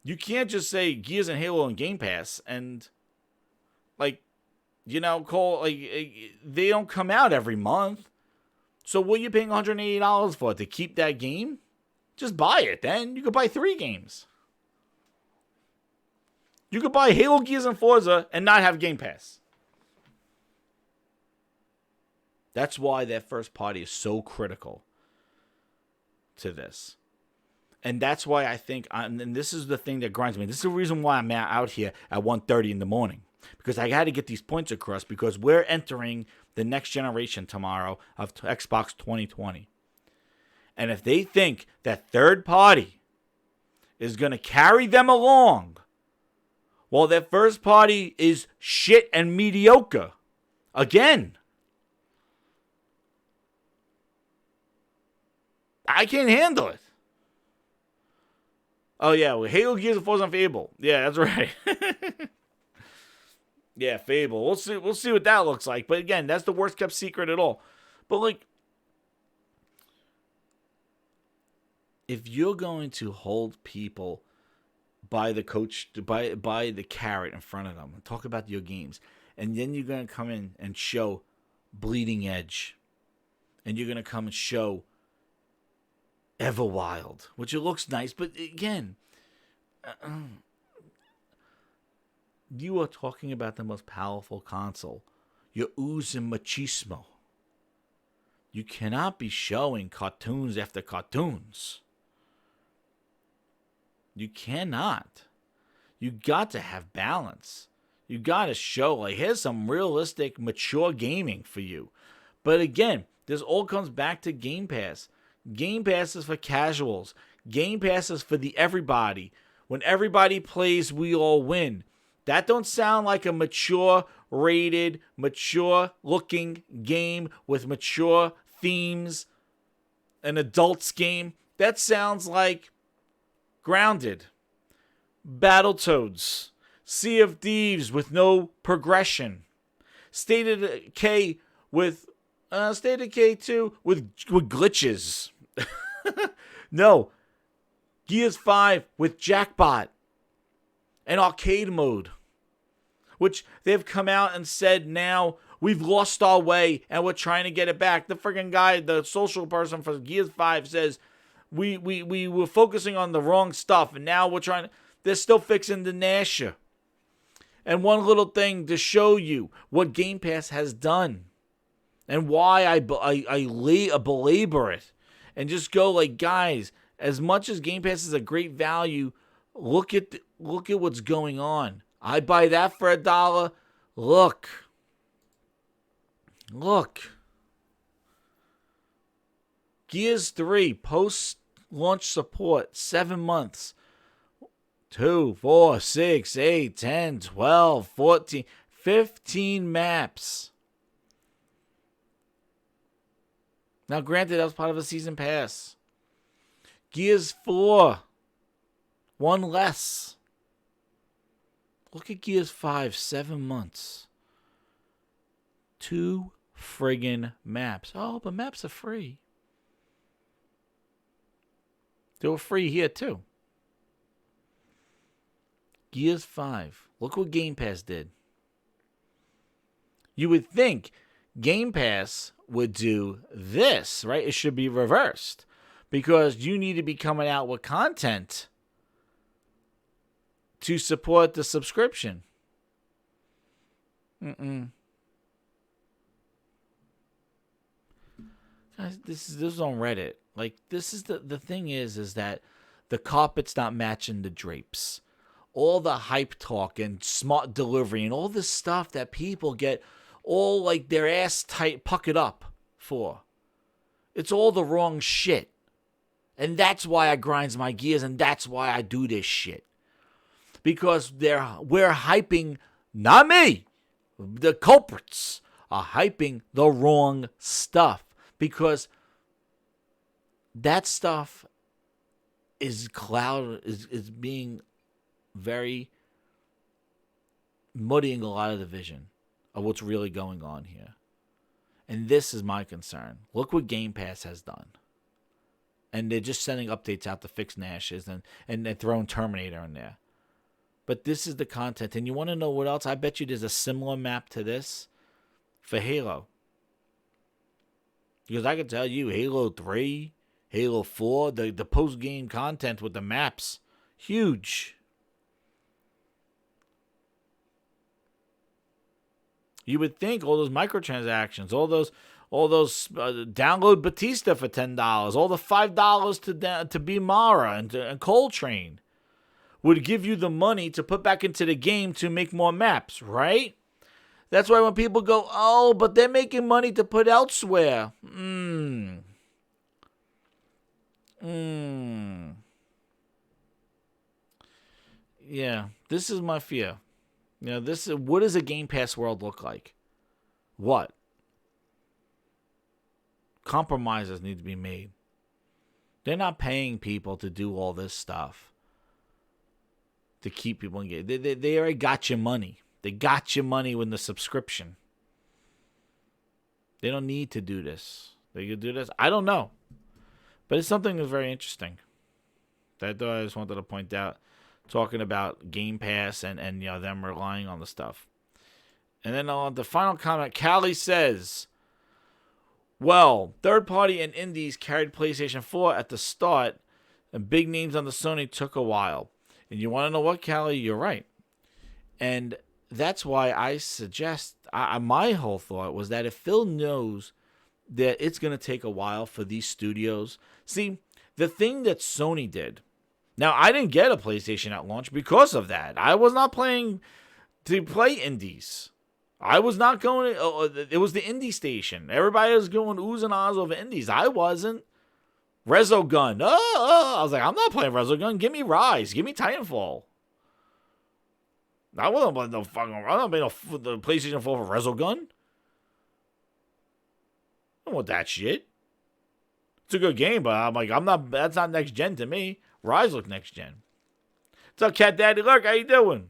you can't just say Gears and Halo and Game Pass and, like, they don't come out every month. So what are you paying $180 for? To keep that game? Just buy it then. You could buy 3 games. You could buy Halo, Gears, and Forza and not have Game Pass. That's why that first party is so critical to this. And that's why I think, and this is the thing that grinds me. This is the reason why I'm out here at 1:30 in the morning. Because I got to get these points across, because we're entering the next generation tomorrow of Xbox 2020. And if they think that third party is going to carry them along, while their first party is shit and mediocre, again, I can't handle it. Oh, yeah, well, Halo, Gears, and Forza and Fable. Yeah, that's right. Yeah, Fable. We'll see what that looks like. But again, that's the worst kept secret at all. But like, if you're going to hold people by the carrot in front of them and talk about your games, and then you're going to come in and show Bleeding Edge, and you're going to come and show Everwild, which it looks nice, but again, you are talking about the most powerful console. You're oozing machismo. You cannot be showing cartoons after cartoons. You cannot. You got to have balance. You got to show, like, here's some realistic, mature gaming for you. But again, this all comes back to Game Pass. Game Pass is for casuals. Game Pass is for the everybody. When everybody plays, we all win. That don't sound like a mature rated, mature looking game with mature themes, an adult's game. That sounds like Grounded, Battletoads, Sea of Thieves with no progression, State of Decay with State of Decay 2 with glitches. No, Gears 5 with Jackbot and arcade mode, which they've come out and said now we've lost our way and we're trying to get it back. The friggin' guy, the social person for Gears 5 says we were focusing on the wrong stuff and now they're still fixing the inertia. And one little thing to show you what Game Pass has done and why I belabor it and just go like, guys, as much as Game Pass is a great value, look at what's going on. I buy that for $1. Look. Gears 3 post-launch support, 7 months. 2, 4, 6, 8, 10, 12, 14, 15 maps. Now, granted, that was part of a season pass. Gears 4, 1 less. Look at Gears 5, 7 months. 2 friggin' maps. Oh, but maps are free. They were free here, too. Gears 5. Look what Game Pass did. You would think Game Pass would do this, right? It should be reversed. Because you need to be coming out with content to support the subscription. Guys, this is on Reddit. Like, this is the thing is that the carpet's not matching the drapes. All the hype talk and smart delivery and all this stuff that people get all like their ass tight puckered up for. It's all the wrong shit. And that's why I grinds my gears and that's why I do this shit. Because we're hyping, not me, the culprits are hyping the wrong stuff. Because that stuff is being very muddying a lot of the vision of what's really going on here. And this is my concern. Look what Game Pass has done. And they're just sending updates out to fix Nashes and they're throwing Terminator in there. But this is the content. And you want to know what else? I bet you there's a similar map to this for Halo. Because I can tell you, Halo 3, Halo 4, the post-game content with the maps, huge. You would think all those microtransactions, all those download Batista for $10, all the $5 to be Mara and Coltrane would give you the money to put back into the game to make more maps, right? That's why when people go, oh, but they're making money to put elsewhere. Yeah, this is my fear. You know, what does a Game Pass world look like? What? Compromises need to be made. They're not paying people to do all this stuff to keep people engaged. They already got your money. They got your money with the subscription. They don't need to do this. They could do this. I don't know. But it's something that's very interesting. That I just wanted to point out. Talking about Game Pass and them relying on the stuff. And then on the final comment, Callie says, well, third party and indies carried PlayStation 4 at the start, and big names on the Sony took a while. And you want to know what, Callie? You're right. And that's why I suggest, my whole thought was that if Phil knows that it's going to take a while for these studios. See, the thing that Sony did, now I didn't get a PlayStation at launch because of that. I was not playing to play indies. I was not going it was the indie station. Everybody was going oohs and ahs over indies. I wasn't. Resogun. I was like, I'm not playing Resogun. Give me Rise. Give me Titanfall. I wasn't playing the PlayStation 4 for Resogun. I don't want that shit. It's a good game, but I'm like, that's not next gen to me. Rise look next gen. What's up, Cat Daddy? Look, how you doing?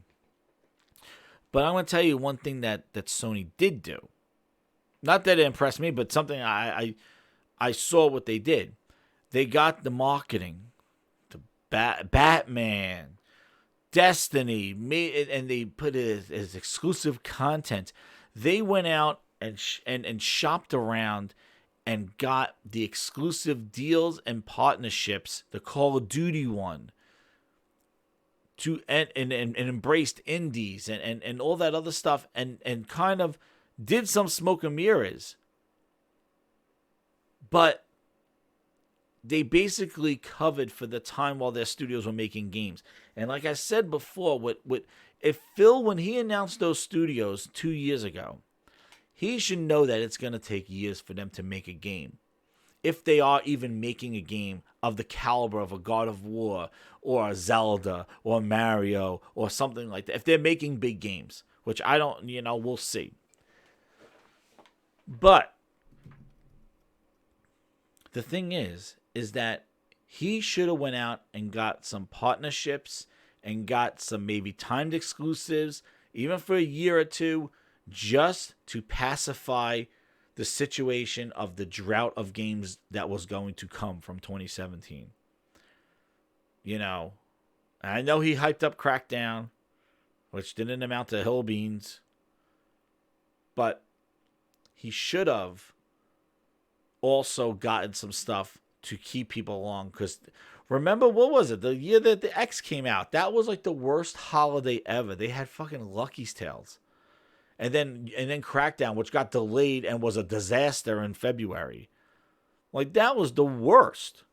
But I'm going to tell you one thing that Sony did do. Not that it impressed me, but something I saw what they did. They got the marketing to Batman, Destiny, and they put it as exclusive content. They went out and shopped around and got the exclusive deals and partnerships, the Call of Duty one, and embraced indies and all that other stuff and kind of did some smoke and mirrors. But they basically covered for the time while their studios were making games. And like I said before, if Phil, when he announced those studios 2 years ago, he should know that it's going to take years for them to make a game. if they are even making a game of the caliber of a God of War or a Zelda or Mario or something like that. If they're making big games, which I don't, we'll see. But the thing is that he should have went out and got some partnerships and got some maybe timed exclusives, even for a year or two, just to pacify the situation of the drought of games that was going to come from 2017. I know he hyped up Crackdown, which didn't amount to hill beans, but he should have also gotten some stuff to keep people along. Because remember, what was it? The year that the X came out, that was like the worst holiday ever. They had fucking Lucky's Tales. And then Crackdown, which got delayed and was a disaster in February. Like, that was the worst.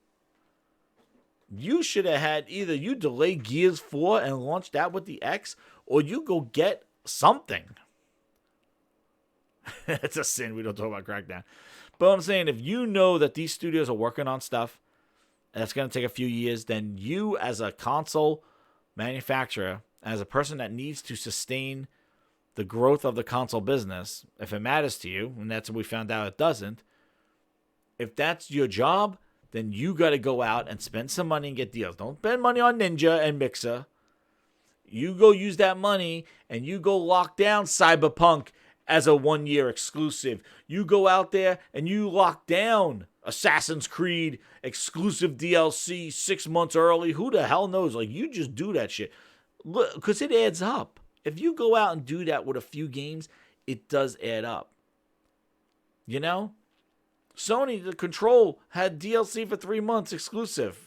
You should have had either you delay Gears 4 and launch that with the X, or you go get something. It's a sin we don't talk about Crackdown. But I'm saying, if you know that these studios are working on stuff, and it's going to take a few years, then you as a console manufacturer, as a person that needs to sustain the growth of the console business, if it matters to you, and that's what we found out it doesn't, if that's your job, then you got to go out and spend some money and get deals. Don't spend money on Ninja and Mixer. You go use that money and you go lock down Cyberpunk as a 1-year exclusive. You go out there and you lock down Assassin's Creed exclusive DLC 6 months early. Who the hell knows? Like, you just do that shit. Look, because it adds up. If you go out and do that with a few games, it does add up. Sony, the Control, had DLC for 3 months exclusive.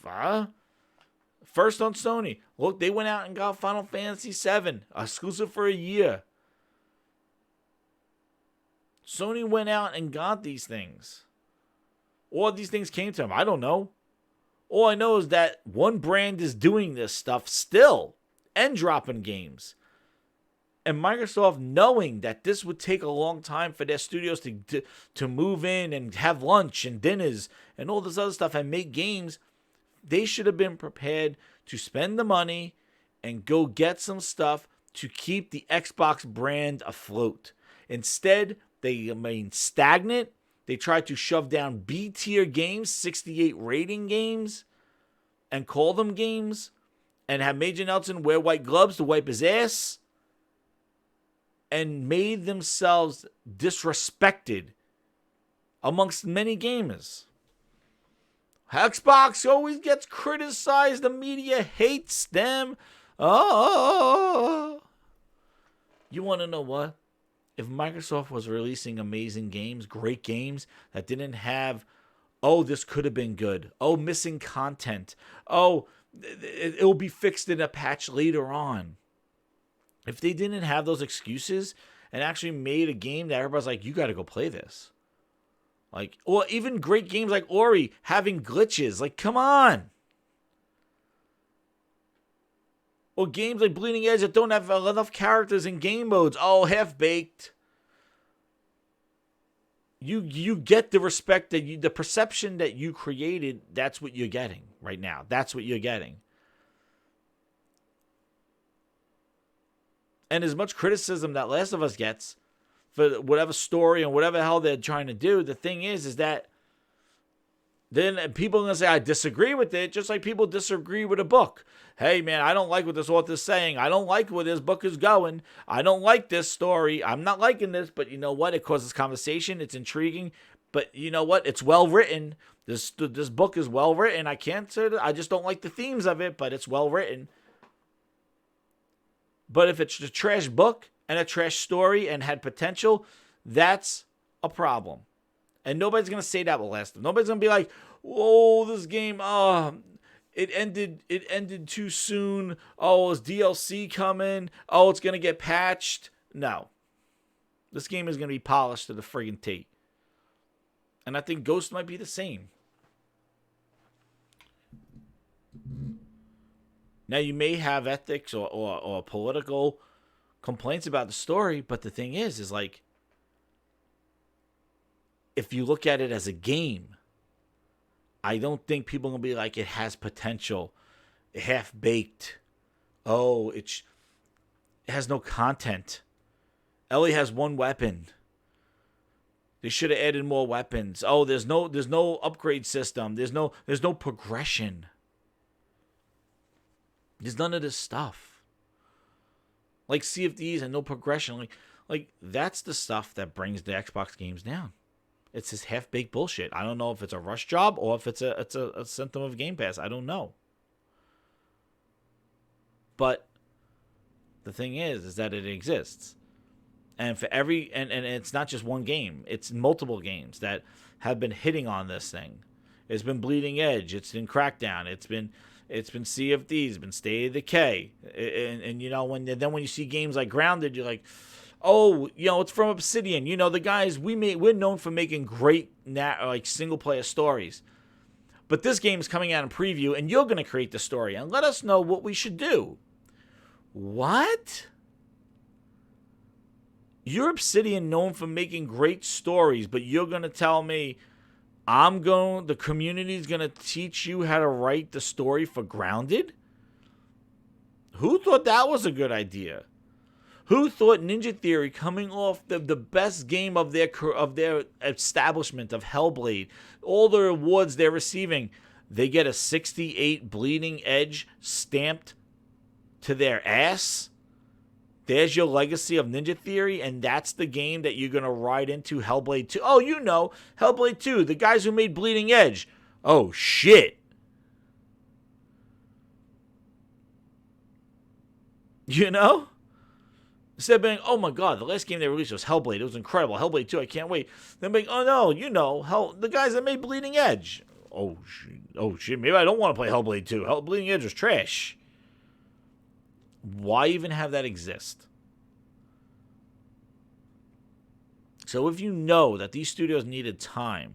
First on Sony. Look, they went out and got Final Fantasy VII exclusive for a year. Sony went out and got these things. Or these things came to them. I don't know. All I know is that one brand is doing this stuff still and dropping games. And Microsoft, knowing that this would take a long time for their studios to move in and have lunch and dinners and all this other stuff and make games, they should have been prepared to spend the money and go get some stuff to keep the Xbox brand afloat. Instead, they remain stagnant. They tried to shove down B-tier games, 68 rating games, and call them games, and have Major Nelson wear white gloves to wipe his ass, and made themselves disrespected amongst many gamers. Xbox always gets criticized. The media hates them. Oh. You want to know what? If Microsoft was releasing amazing games, great games, that didn't have, this could have been good. Missing content. It'll be fixed in a patch later on. If they didn't have those excuses and actually made a game that everybody's like, you got to go play this. Like, or even great games like Ori having glitches. Like, come on. Or games like Bleeding Edge that don't have enough characters in game modes. Half-baked. You get the respect that the perception that you created, that's what you're getting right now. That's what you're getting. And as much criticism that Last of Us gets for whatever story and whatever the hell they're trying to do, the thing is that then people are going to say, I disagree with it, just like people disagree with a book. Hey, man, I don't like what this author's saying. I don't like where this book is going. I don't like this story. I'm not liking this, but you know what? It causes conversation. It's intriguing. But you know what? It's well written. This book is well written. I can't say that. I just don't like the themes of it, but it's well written. But if it's a trash book and a trash story and had potential, that's a problem. And nobody's going to say that with Last of Us. Nobody's going to be like, this game, it ended too soon. Is DLC coming? It's going to get patched. No. This game is going to be polished to the friggin' T. And I think Ghost might be the same. Now, you may have ethics or political complaints about the story, but the thing is like, if you look at it as a game, I don't think people are going to be like, it has potential. Half-baked. Oh, it has no content. Ellie has one weapon. They should have added more weapons. Oh, there's no upgrade system. There's no progression. There's none of this stuff. Like CFDs and no progression. Like that's the stuff that brings the Xbox games down. It's this half-baked bullshit. I don't know if it's a rush job or if it's a symptom of Game Pass. I don't know. But the thing is that it exists. And for every and it's not just one game. It's multiple games that have been hitting on this thing. It's been Bleeding Edge. It's been Crackdown. It's been CFD. It's been State of Decay. And you know when you see games like Grounded, you're like, oh, you know, it's from Obsidian. You know, the guys we're known for making great single player stories. But this game's coming out in preview, and you're gonna create the story and let us know what we should do. What? You're Obsidian, known for making great stories, but you're going to tell me the community's going to teach you how to write the story for Grounded? Who thought that was a good idea? Who thought Ninja Theory, coming off the best game of their establishment of Hellblade, all the awards they're receiving, they get a 68 Bleeding Edge stamped to their ass? There's your legacy of Ninja Theory, and that's the game that you're going to ride into Hellblade 2. Oh, you know, Hellblade 2, the guys who made Bleeding Edge. Oh, shit. You know? Instead of being, oh my god, the last game they released was Hellblade. It was incredible. Hellblade 2, I can't wait. Then being, oh no, you know, the guys that made Bleeding Edge. Oh shit, maybe I don't want to play Hellblade 2. Bleeding Edge was trash. Why even have that exist? So if you know that these studios needed time,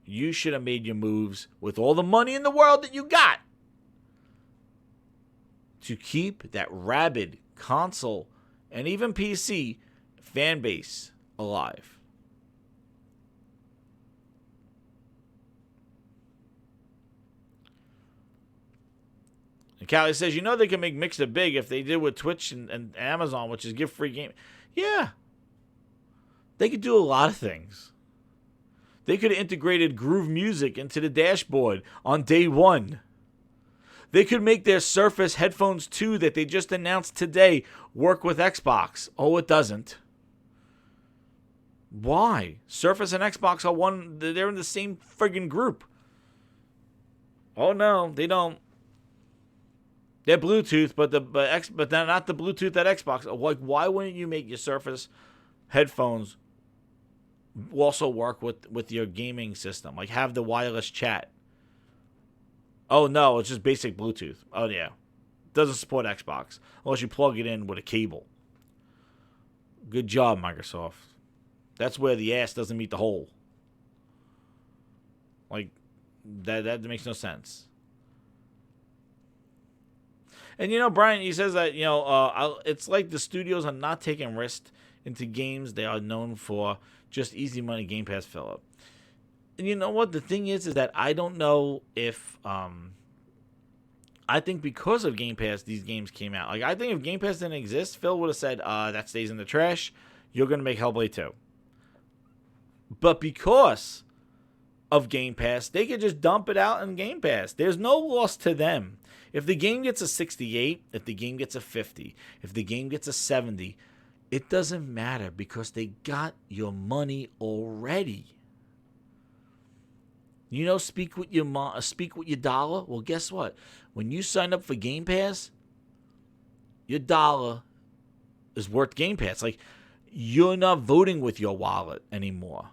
you should have made your moves with all the money in the world that you got to keep that rabid console and even PC fan base alive. And Callie says, you know they can make Mixer big if they did with Twitch and Amazon, which is give free game. Yeah. They could do a lot of things. They could have integrated Groove Music into the dashboard on day one. They could make their Surface Headphones 2 that they just announced today work with Xbox. Oh, it doesn't. Why? Surface and Xbox are they're in the same friggin' group. Oh no, they don't. They're Bluetooth, but they're not the Bluetooth that Xbox. Like, why wouldn't you make your Surface headphones also work with your gaming system? Like, have the wireless chat. Oh no, it's just basic Bluetooth. Oh yeah, doesn't support Xbox unless you plug it in with a cable. Good job, Microsoft. That's where the ass doesn't meet the hole. Like, that makes no sense. And, you know, Brian, he says that, you know, it's like the studios are not taking risks into games they are known for, just easy money Game Pass fill-up. And you know what? The thing is that I don't know if, I think because of Game Pass, these games came out. Like, I think if Game Pass didn't exist, Phil would have said, that stays in the trash. You're going to make Hellblade 2. But because of Game Pass, they could just dump it out in Game Pass. There's no loss to them. If the game gets a 68, if the game gets a 50, if the game gets a 70, it doesn't matter because they got your money already. You know, speak with your dollar. Well, guess what? When you sign up for Game Pass, your dollar is worth Game Pass. Like, you're not voting with your wallet anymore.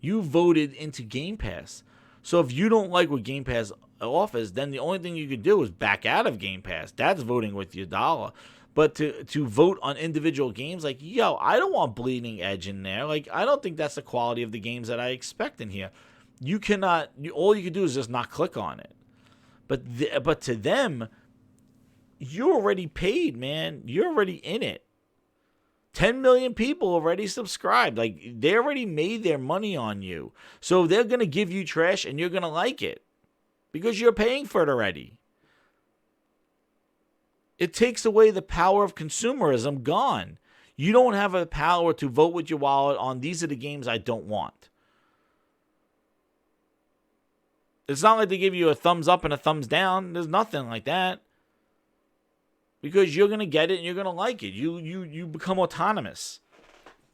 You voted into Game Pass. So if you don't like what Game Pass offers, then the only thing you could do is back out of Game Pass. That's voting with your dollar. But to vote on individual games, like, yo, I don't want Bleeding Edge in there. Like, I don't think that's the quality of the games that I expect in here. You cannot, all you can do is just not click on it. But to them, you're already paid, man. You're already in it. 10 million people already subscribed. Like, they already made their money on you. So they're going to give you trash and you're going to like it because you're paying for it already. It takes away the power of consumerism. Gone. You don't have a power to vote with your wallet on these are the games I don't want. It's not like they give you a thumbs up and a thumbs down. There's nothing like that. Because you're going to get it and you're going to like it. You become autonomous.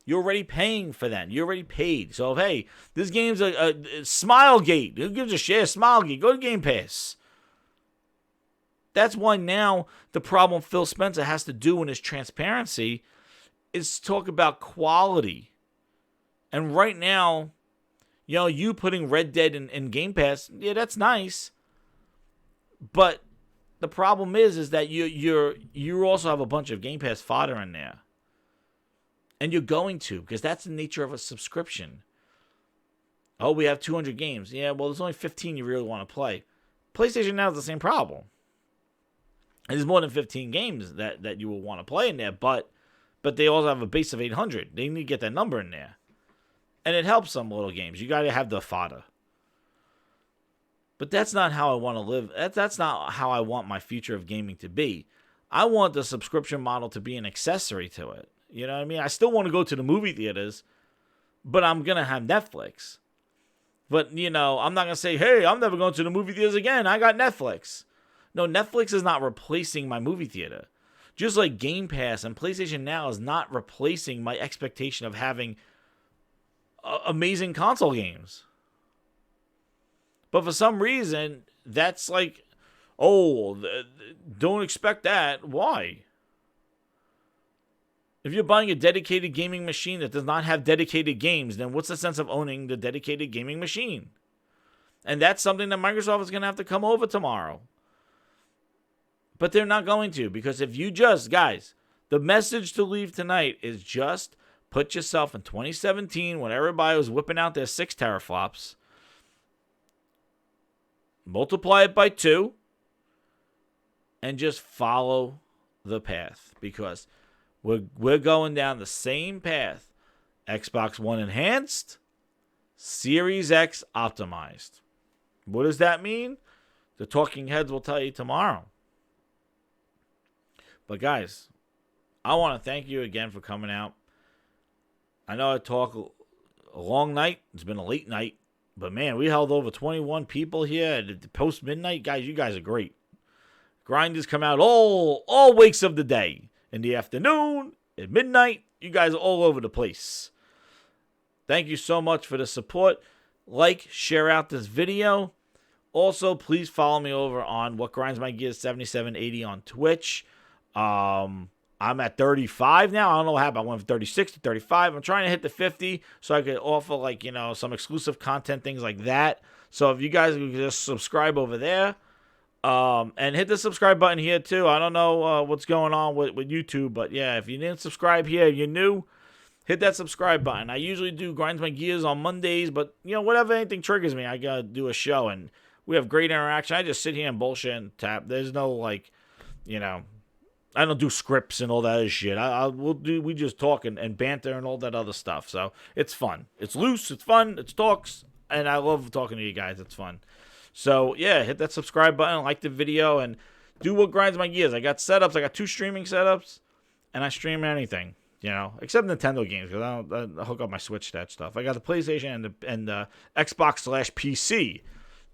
You're already paying for that. You're already paid. So, hey, this game's a Smilegate. Who gives a shit? Smilegate. Go to Game Pass. That's why now the problem Phil Spencer has to do in his transparency is talk about quality. And right now, you know, you putting Red Dead in Game Pass, yeah, that's nice. But the problem is that you also have a bunch of Game Pass fodder in there. And you're going to, because that's the nature of a subscription. Oh, we have 200 games. Yeah, well, there's only 15 you really want to play. PlayStation Now has the same problem. And there's more than 15 games that you will want to play in there, but they also have a base of 800. They need to get that number in there. And it helps some little games. You got to have the fodder. But that's not how I want to live. That's not how I want my future of gaming to be. I want the subscription model to be an accessory to it. You know what I mean? I still want to go to the movie theaters, but I'm going to have Netflix. But, you know, I'm not going to say, hey, I'm never going to the movie theaters again. I got Netflix. No, Netflix is not replacing my movie theater. Just like Game Pass and PlayStation Now is not replacing my expectation of having amazing console games. But for some reason, that's like, oh, don't expect that. Why? If you're buying a dedicated gaming machine that does not have dedicated games, then what's the sense of owning the dedicated gaming machine? And that's something that Microsoft is going to have to come over tomorrow. But they're not going to, because if you just, guys, the message to leave tonight is just put yourself in 2017 when everybody was whipping out their 6 teraflops, multiply it by 2, and just follow the path, because we're going down the same path. Xbox One enhanced, Series X optimized. What does that mean? The talking heads will tell you tomorrow. But guys, I want to thank you again for coming out. I know I talk a long night. It's been a late night. But man, we held over 21 people here at post midnight. Guys, you guys are great. Grinders come out all wakes of the day. In the afternoon, at midnight, you guys are all over the place. Thank you so much for the support. Like, share out this video. Also, please follow me over on What Grinds My Gears 7780 on Twitch. I'm at 35 now. I don't know what happened. I went from 36 to 35. I'm trying to hit the 50 so I could offer, like, you know, some exclusive content, things like that. So if you guys could just subscribe over there. And hit the subscribe button here too. I don't know what's going on with YouTube, but yeah, if you didn't subscribe here, you're new, hit that subscribe button. I usually do Grinds My Gears on Mondays, but you know, whatever anything triggers me, I gotta do a show, and we have great interaction. I just sit here and bullshit and tap. There's no, like, you know, I don't do scripts and all that other shit. We just talk and banter and all that other stuff. So it's fun. It's loose. It's fun. It's talks, and I love talking to you guys. It's fun. So, yeah, hit that subscribe button, like the video, and do what grinds my gears. I got setups. I got 2 streaming setups, and I stream anything, you know, except Nintendo games, because I don't hook up my Switch to that stuff. I got the PlayStation and the Xbox/PC.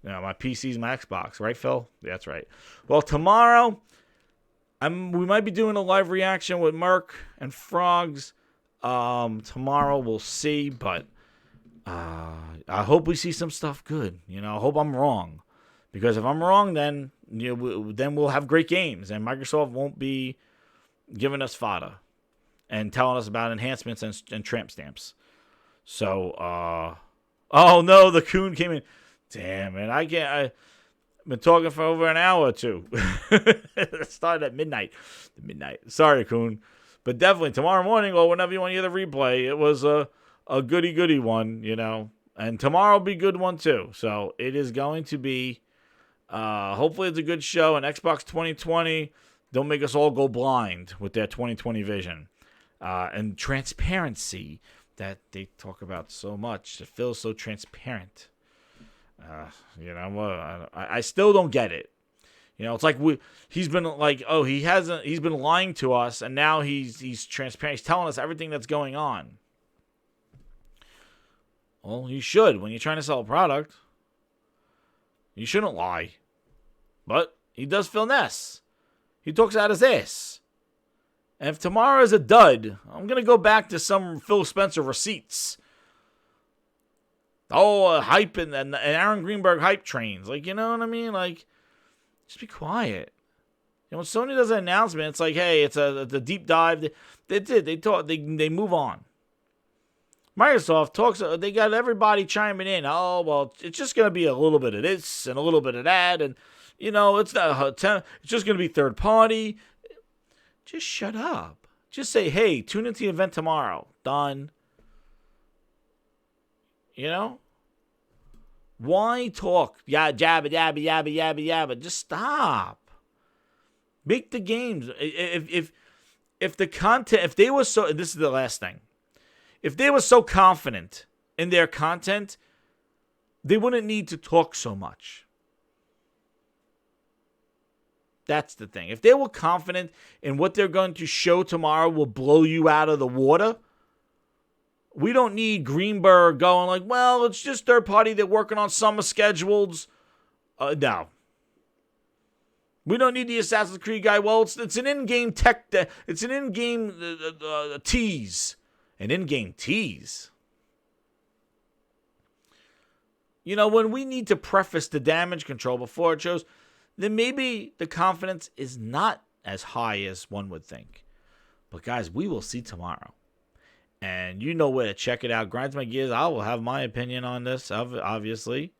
You know, my PC's my Xbox, right, Phil? Yeah, that's right. Well, tomorrow, we might be doing a live reaction with Merc and Frogs. Tomorrow, we'll see, but I hope we see some stuff good. You know, I hope I'm wrong, because if I'm wrong, then then we'll have great games, and Microsoft won't be giving us fodder and telling us about enhancements and tramp stamps. So, oh no, the coon came in. Damn, man, I've been talking for over an hour or two. It started at midnight. Sorry, coon, but definitely tomorrow morning or whenever you want to hear the replay, it was a goody one, you know. And tomorrow will be a good one, too. So it is going to be, hopefully it's a good show. And Xbox 2020, don't make us all go blind with their 2020 vision. and transparency that they talk about so much. It feels so transparent. I still don't get it. It's like he's been like, he's been lying to us, and now he's transparent. He's telling us everything that's going on. Well, you should when you're trying to sell a product. You shouldn't lie. But he does Phil Ness. He talks out his ass. And if tomorrow is a dud, I'm going to go back to some Phil Spencer receipts. Hype and Aaron Greenberg hype trains. Like, you know what I mean? Like, just be quiet. When Sony does an announcement, it's like, hey, it's a deep dive. They move on. Microsoft talks, they got everybody chiming in. Oh, well, it's just going to be a little bit of this and a little bit of that. And, it's just going to be third party. Just shut up. Just say, hey, tune into the event tomorrow. Done. Why talk? Yeah, jabba, yabba, yabba, yabba, yabba. Just stop. Make the games. If the content, if they were so, and this is the last thing. If they were so confident in their content, they wouldn't need to talk so much. That's the thing. If they were confident in what they're going to show tomorrow will blow you out of the water, we don't need Greenberg going like, well, it's just third party. They're working on summer schedules. No. We don't need the Assassin's Creed guy. Well, it's an in-game tech. It's an in-game tease. An in-game tease. When we need to preface the damage control before it shows, then maybe the confidence is not as high as one would think. But guys, we will see tomorrow. And you know where to check it out. Grinds My Gears. I will have my opinion on this, obviously.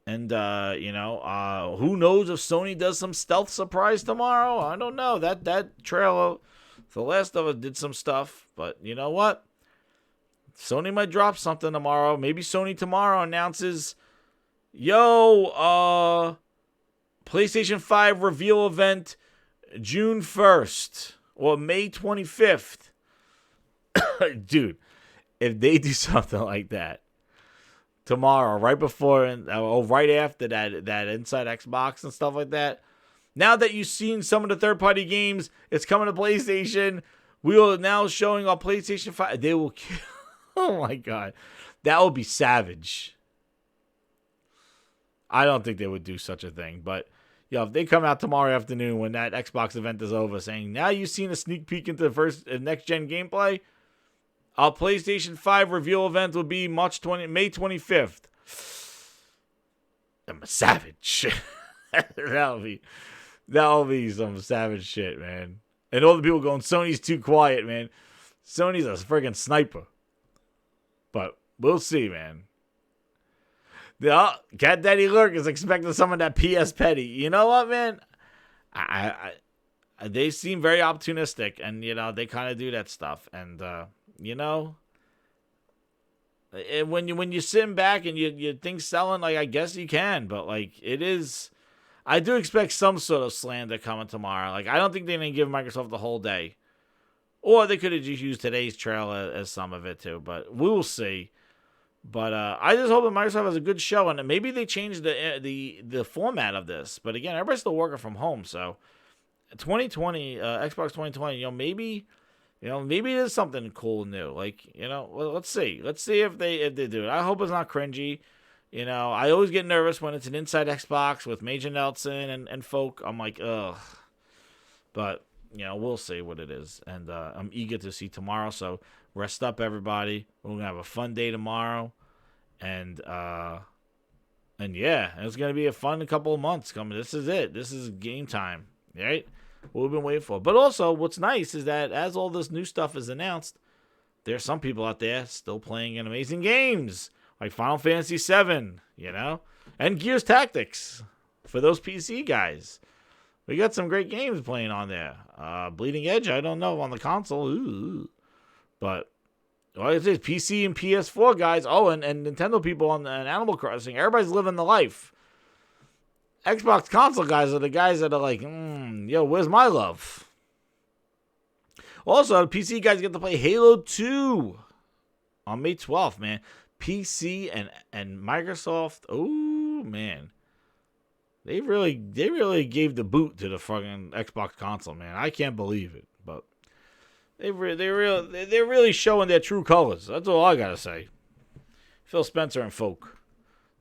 And, who knows if Sony does some stealth surprise tomorrow? I don't know. That trailer, The Last of Us did some stuff. But you know what? Sony might drop something tomorrow. Maybe Sony tomorrow announces, PlayStation 5 reveal event June 1st or May 25th. Dude, if they do something like that tomorrow, right before or right after that Inside Xbox and stuff like that, now that you've seen some of the third-party games, it's coming to PlayStation. We are now showing our PlayStation 5. They will kill. Oh, my God. That would be savage. I don't think they would do such a thing. But, if they come out tomorrow afternoon when that Xbox event is over saying, now you've seen a sneak peek into the first next-gen gameplay, our PlayStation 5 reveal event will be May 25th. I'm a savage. That'll be some savage shit, man. And all the people going, Sony's too quiet, man. Sony's a friggin' sniper. But we'll see, man. Cat Daddy Lurk is expecting some of that PS Petty. You know what, man? They seem very opportunistic, and they kind of do that stuff. And when you're sitting back and you think selling, like, I guess you can, but like it is. I do expect some sort of slander coming tomorrow. Like, I don't think they're gonna give Microsoft the whole day. Or they could have just used today's trailer as some of it too, but we will see. But I just hope that Microsoft has a good show, and maybe they change the format of this. But again, everybody's still working from home, so 2020, Xbox 2020, maybe it is something cool and new. Like, well, let's see if they do it. I hope it's not cringy. I always get nervous when it's an Inside Xbox with Major Nelson and folk. I'm like, ugh. But we'll see what it is. And I'm eager to see tomorrow. So rest up, everybody. We're going to have a fun day tomorrow. And yeah, it's going to be a fun couple of months coming. This is it. This is game time, right? What we've been waiting for. But also, what's nice is that as all this new stuff is announced, there's some people out there still playing in amazing games. Like Final Fantasy VII, and Gears Tactics for those PC guys. We got some great games playing on there. Bleeding Edge, I don't know, on the console. Ooh. But, like I say, PC and PS4 guys. Oh, and Nintendo people on Animal Crossing. Everybody's living the life. Xbox console guys are the guys that are like, where's my love? Also, PC guys get to play Halo 2 on May 12th, man. PC and Microsoft. Oh man, they really gave the boot to the fucking Xbox console, man. I can't believe it, but they're really showing their true colors. That's all I gotta say. Phil Spencer and folk,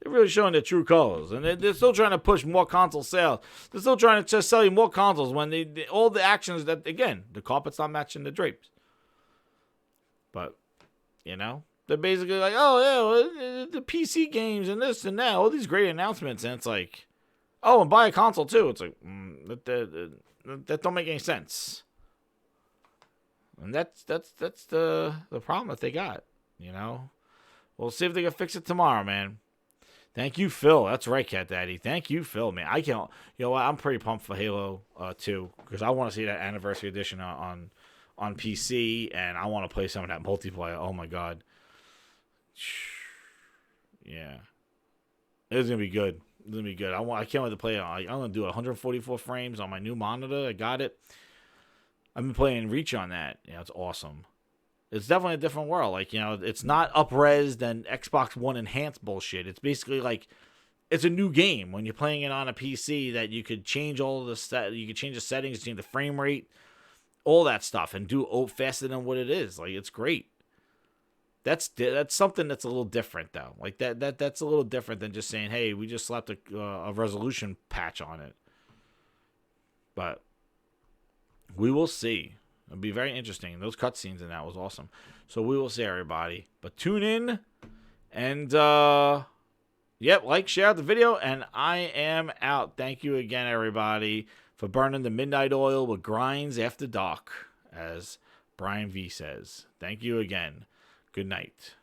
they're really showing their true colors, and they're still trying to push more console sales. They're still trying to just sell you more consoles when all the actions that, again, the carpet's not matching the drapes. But you know, they're basically like, oh yeah, the PC games and this and that, all these great announcements, and it's like, oh, and buy a console too. It's like that don't make any sense. And that's the problem that they got. You know, we'll see if they can fix it tomorrow, man. Thank you, Phil. That's right, Cat Daddy. Thank you, Phil, man. I can't. You know what? I'm pretty pumped for Halo 2 because I want to see that anniversary edition on PC, and I want to play some of that multiplayer. Oh my god. Yeah, it's gonna be good. It's gonna be good. I can't wait to play it. I'm gonna do 144 frames on my new monitor. I got it. I've been playing Reach on that. Yeah, it's awesome. It's definitely a different world. Like, you know, it's not up-res and Xbox One enhanced bullshit. It's basically like it's a new game when you're playing it on a PC that you could change all the you could change the settings, change the frame rate, all that stuff, and do faster than what it is. Like, it's great. That's something that's a little different though. Like that's a little different than just saying, "Hey, we just slapped a resolution patch on it." But we will see. It'll be very interesting. Those cutscenes in that was awesome. So we will see, everybody. But tune in and like, share out the video, and I am out. Thank you again, everybody, for burning the midnight oil with grinds after dark, as Brian V says. Thank you again. Good night.